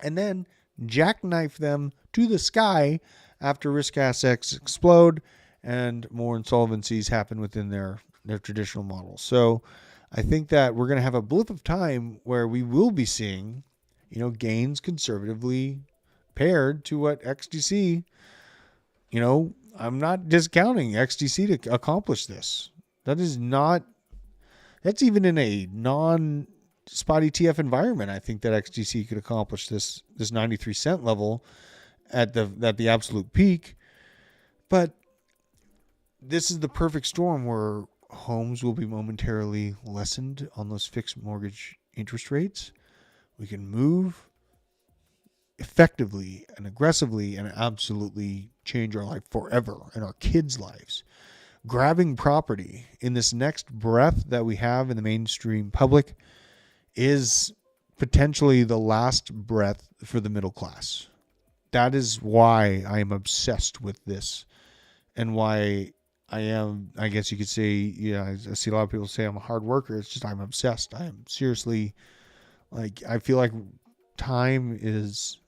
[SPEAKER 2] and then jackknife them to the sky after risk assets explode and more insolvencies happen within their traditional models. So I think that we're going to have a blip of time where we will be seeing, gains conservatively paired to what XDC, I'm not discounting XDC to accomplish this. That's even in a non-spot ETF environment. I think that XDC could accomplish this 93 cent level at the absolute peak. But this is the perfect storm where homes will be momentarily lessened on those fixed mortgage interest rates. We can move effectively and aggressively and absolutely change our life forever and our kids' lives. Grabbing property in this next breath that we have in the mainstream public is potentially the last breath for the middle class. That is why I am obsessed with this, and why I guess you could say, I see a lot of people say I'm a hard worker. It's just I'm obsessed. I am seriously, I feel like time is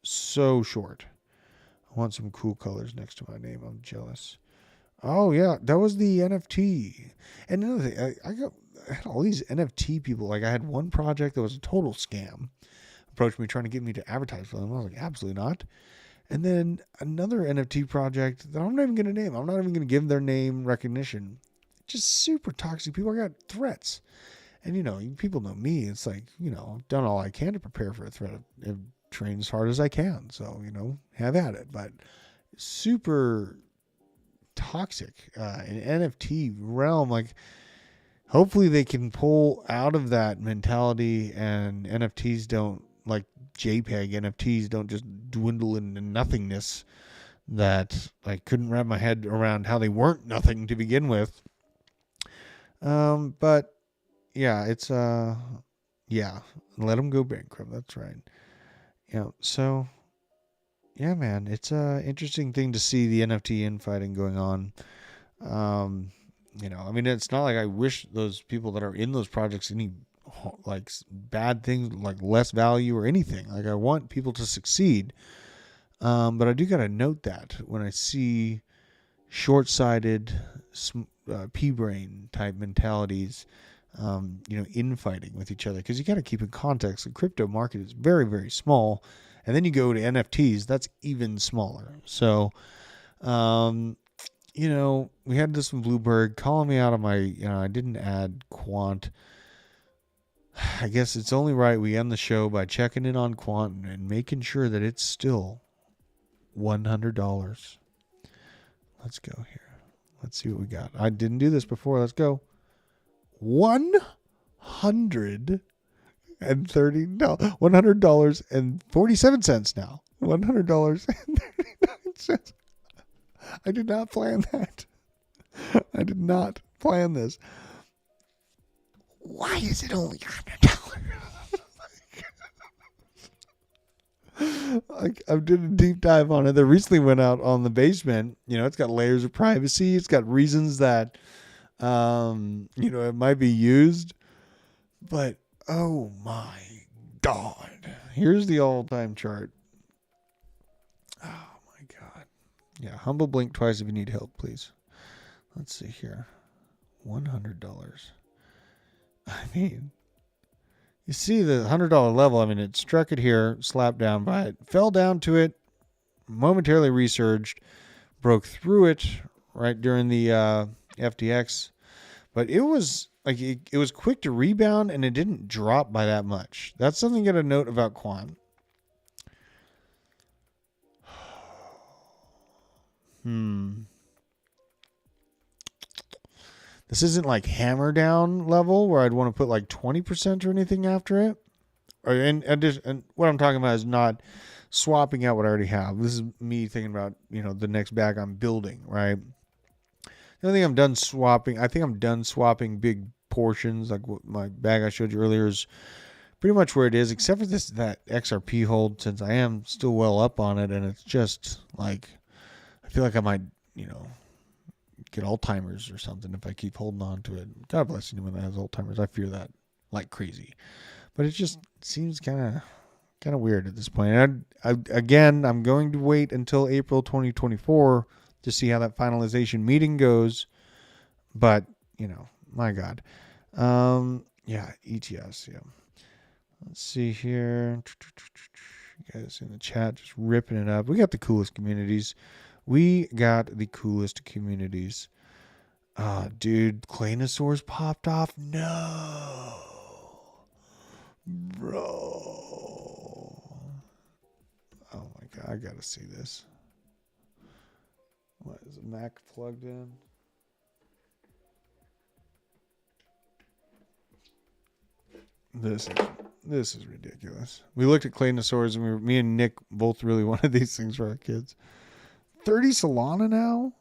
[SPEAKER 2] so short. I want some cool colors next to my name. I'm jealous. Oh, yeah, that was the NFT. And another thing, I had all these NFT people. I had one project that was a total scam. Approached me trying to get me to advertise for them. I was like, absolutely not. And then another NFT project that I'm not even going to name. I'm not even going to give their name recognition. Just super toxic people. I got threats. And, people know me. It's like, I've done all I can to prepare for a threat. I've trained as hard as I can. So, have at it. But super toxic in NFT realm. Hopefully they can pull out of that mentality, and NFTs don't, like JPEG NFTs don't just dwindle into nothingness that I couldn't wrap my head around how they weren't nothing to begin with. But yeah, it's, let them go bankrupt. That's right. So yeah, man, it's a interesting thing to see the NFT infighting going on. It's not like I wish those people that are in those projects any bad things, like less value or anything. I want people to succeed. But I do got to note that when I see short-sighted, pea-brain type mentalities, infighting with each other, because you got to keep in context. The crypto market is very, very small. And then you go to NFTs, that's even smaller. So, we had this from Bloomberg calling me out on my, I didn't add Quant. I guess it's only right we end the show by checking in on Quant and making sure that it's still $100. Let's go here. Let's see what we got. I didn't do this before. Let's go. $130. $100.47 now. $100.39. I did not plan that. I did not plan this. Why is it only $100? I did a deep dive on it. That recently went out on the basement. It's got layers of privacy. It's got reasons that, it might be used. But, oh my God. Here's the all-time chart. Oh my God. Yeah, humble blink twice if you need help, please. Let's see here. $100. You see the $100 level. It struck it here, slapped down by it, fell down to it, momentarily resurged, broke through it right during the FTX. But it was it was quick to rebound, and it didn't drop by that much. That's something you got to note about Quant. This isn't like hammer down level where I'd want to put 20% or anything after it. And what I'm talking about is not swapping out what I already have. This is me thinking about, the next bag I'm building, right? I think I'm done swapping. I think I'm done swapping big portions. Like what my bag I showed you earlier is pretty much where it is, except for that XRP hold, since I am still well up on it, and it's just like I feel like I might, get Alzheimer's or something if I keep holding on to it. God bless anyone that has Alzheimer's. I fear that like crazy, but it just seems kind of weird at this point. Again, I'm going to wait until April 2024 to see how that finalization meeting goes. But my God, yeah, ETFs, yeah. Let's see here. You guys in the chat just ripping it up. We got the coolest communities. Dude, Claynosaurs popped off. No. Bro. Oh my God, I gotta see this. What is the Mac plugged in? This is ridiculous. We looked at Claynosaurs and me and Nick both really wanted these things for our kids. 30 Solana now?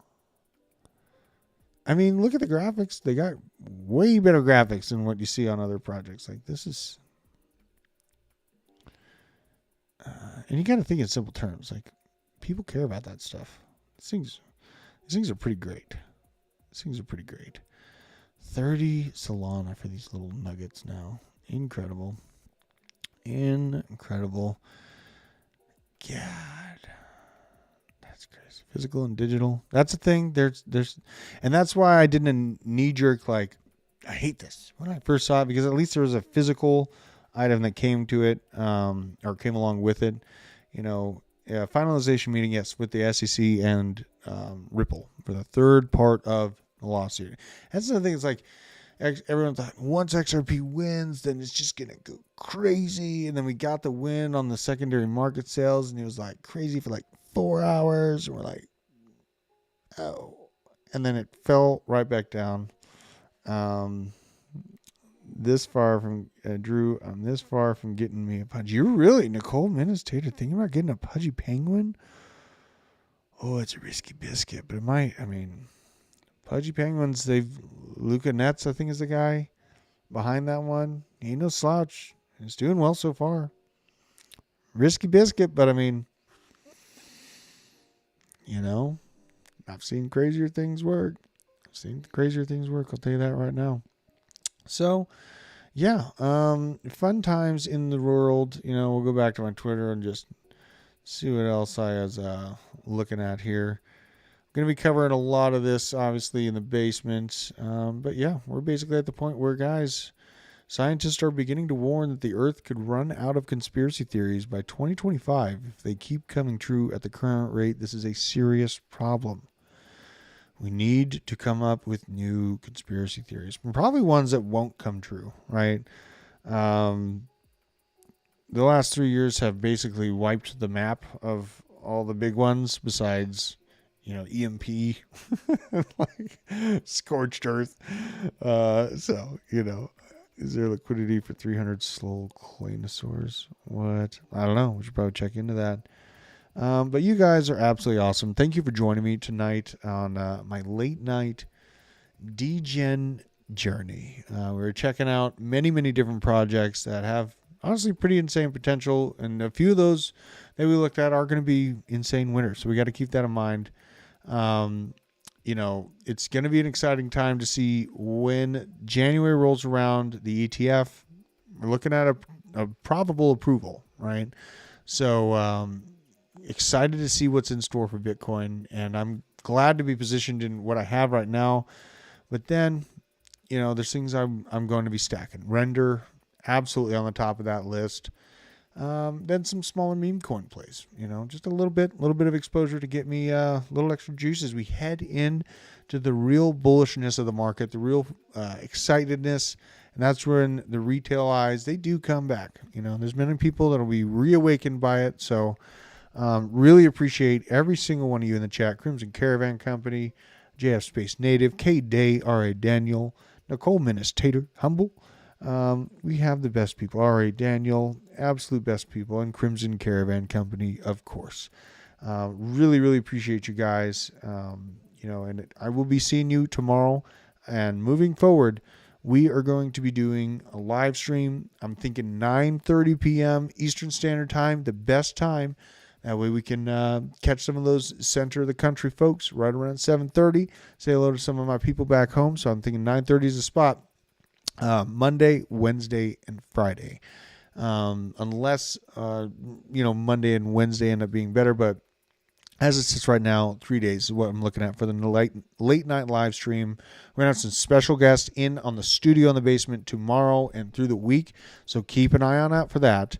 [SPEAKER 2] I mean, look at the graphics. They got way better graphics than what you see on other projects. Like this is, and you got to think in simple terms. Like people care about that stuff. These things are pretty great. 30 Solana for these little nuggets now. Incredible. God. That's crazy. Physical and digital. That's a thing. There's and that's why I didn't knee jerk like I hate this when I first saw it, because at least there was a physical item that came to it, or came along with it. Finalization meeting, yes, with the SEC and Ripple for the third part of the lawsuit. That's the thing. It's like everyone thought once XRP wins, then it's just going to go crazy. And then we got the win on the secondary market sales, and it was like crazy for like 4 hours. And we're like, oh. And then it fell right back down. This far from Drew, I'm this far from getting me a pudgy. You're really, Nicole Ministator, thinking about getting a pudgy penguin? Oh, it's a risky biscuit, but it might. I mean, pudgy penguins, Luca Netz, I think, is the guy behind that one. He ain't no slouch. He's doing well so far. Risky biscuit, but I mean, I've seen crazier things work. I'll tell you that right now. So, yeah, fun times in the world. We'll go back to my Twitter and just see what else I was looking at here. I'm going to be covering a lot of this, obviously, in the basement. But yeah, we're basically at the point where, guys, scientists are beginning to warn that the Earth could run out of conspiracy theories by 2025 if they keep coming true at the current rate. This is a serious problem. We need to come up with new conspiracy theories, probably ones that won't come true, right? The last 3 years have basically wiped the map of all the big ones besides, EMP, like scorched earth. Is there liquidity for 300 slow Claynosaurs? What? I don't know. We should probably check into that. But you guys are absolutely awesome. Thank you for joining me tonight on my late night degen journey. We're checking out many, many different projects that have honestly pretty insane potential. And a few of those that we looked at are going to be insane winners. So we got to keep that in mind. It's going to be an exciting time to see when January rolls around, the ETF. We're looking at a probable approval, right? So, excited to see what's in store for Bitcoin, and I'm glad to be positioned in what I have right now. But then, there's things I'm going to be stacking. Render, absolutely on the top of that list. Then some smaller meme coin plays. Just a little bit of exposure to get me a little extra juice as we head in to the real bullishness of the market, the real excitedness. And that's when the retail eyes, they do come back. There's many people that'll be reawakened by it. So, really appreciate every single one of you in the chat. Crimson Caravan Company, JF Space Native, K Day, R.A. Daniel, Nicole Ministator, Humble. We have the best people. R.A. Daniel, absolute best people, and Crimson Caravan Company, of course. Really, really appreciate you guys. and I will be seeing you tomorrow. And moving forward, we are going to be doing a live stream. I'm thinking 9:30 p.m. Eastern Standard Time, the best time. That way we can catch some of those center of the country folks right around 7:30. Say hello to some of my people back home. So I'm thinking 9:30 is the spot. Monday, Wednesday, and Friday. Unless, Monday and Wednesday end up being better. But as it sits right now, 3 days is what I'm looking at for the late night live stream. We're going to have some special guests in on the studio in the basement tomorrow and through the week. So keep an eye on out for that.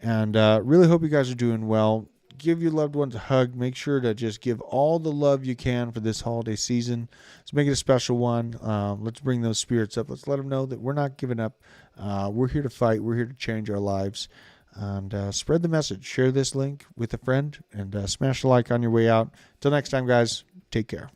[SPEAKER 2] And really hope you guys are doing well. Give your loved ones a hug. Make sure to just give all the love you can for this holiday season. Let's make it a special one. Let's bring those spirits up. Let's let them know that we're not giving up. We're here to fight. We're here to change our lives. And spread the message. Share this link with a friend and smash the like on your way out. Till next time, guys, take care.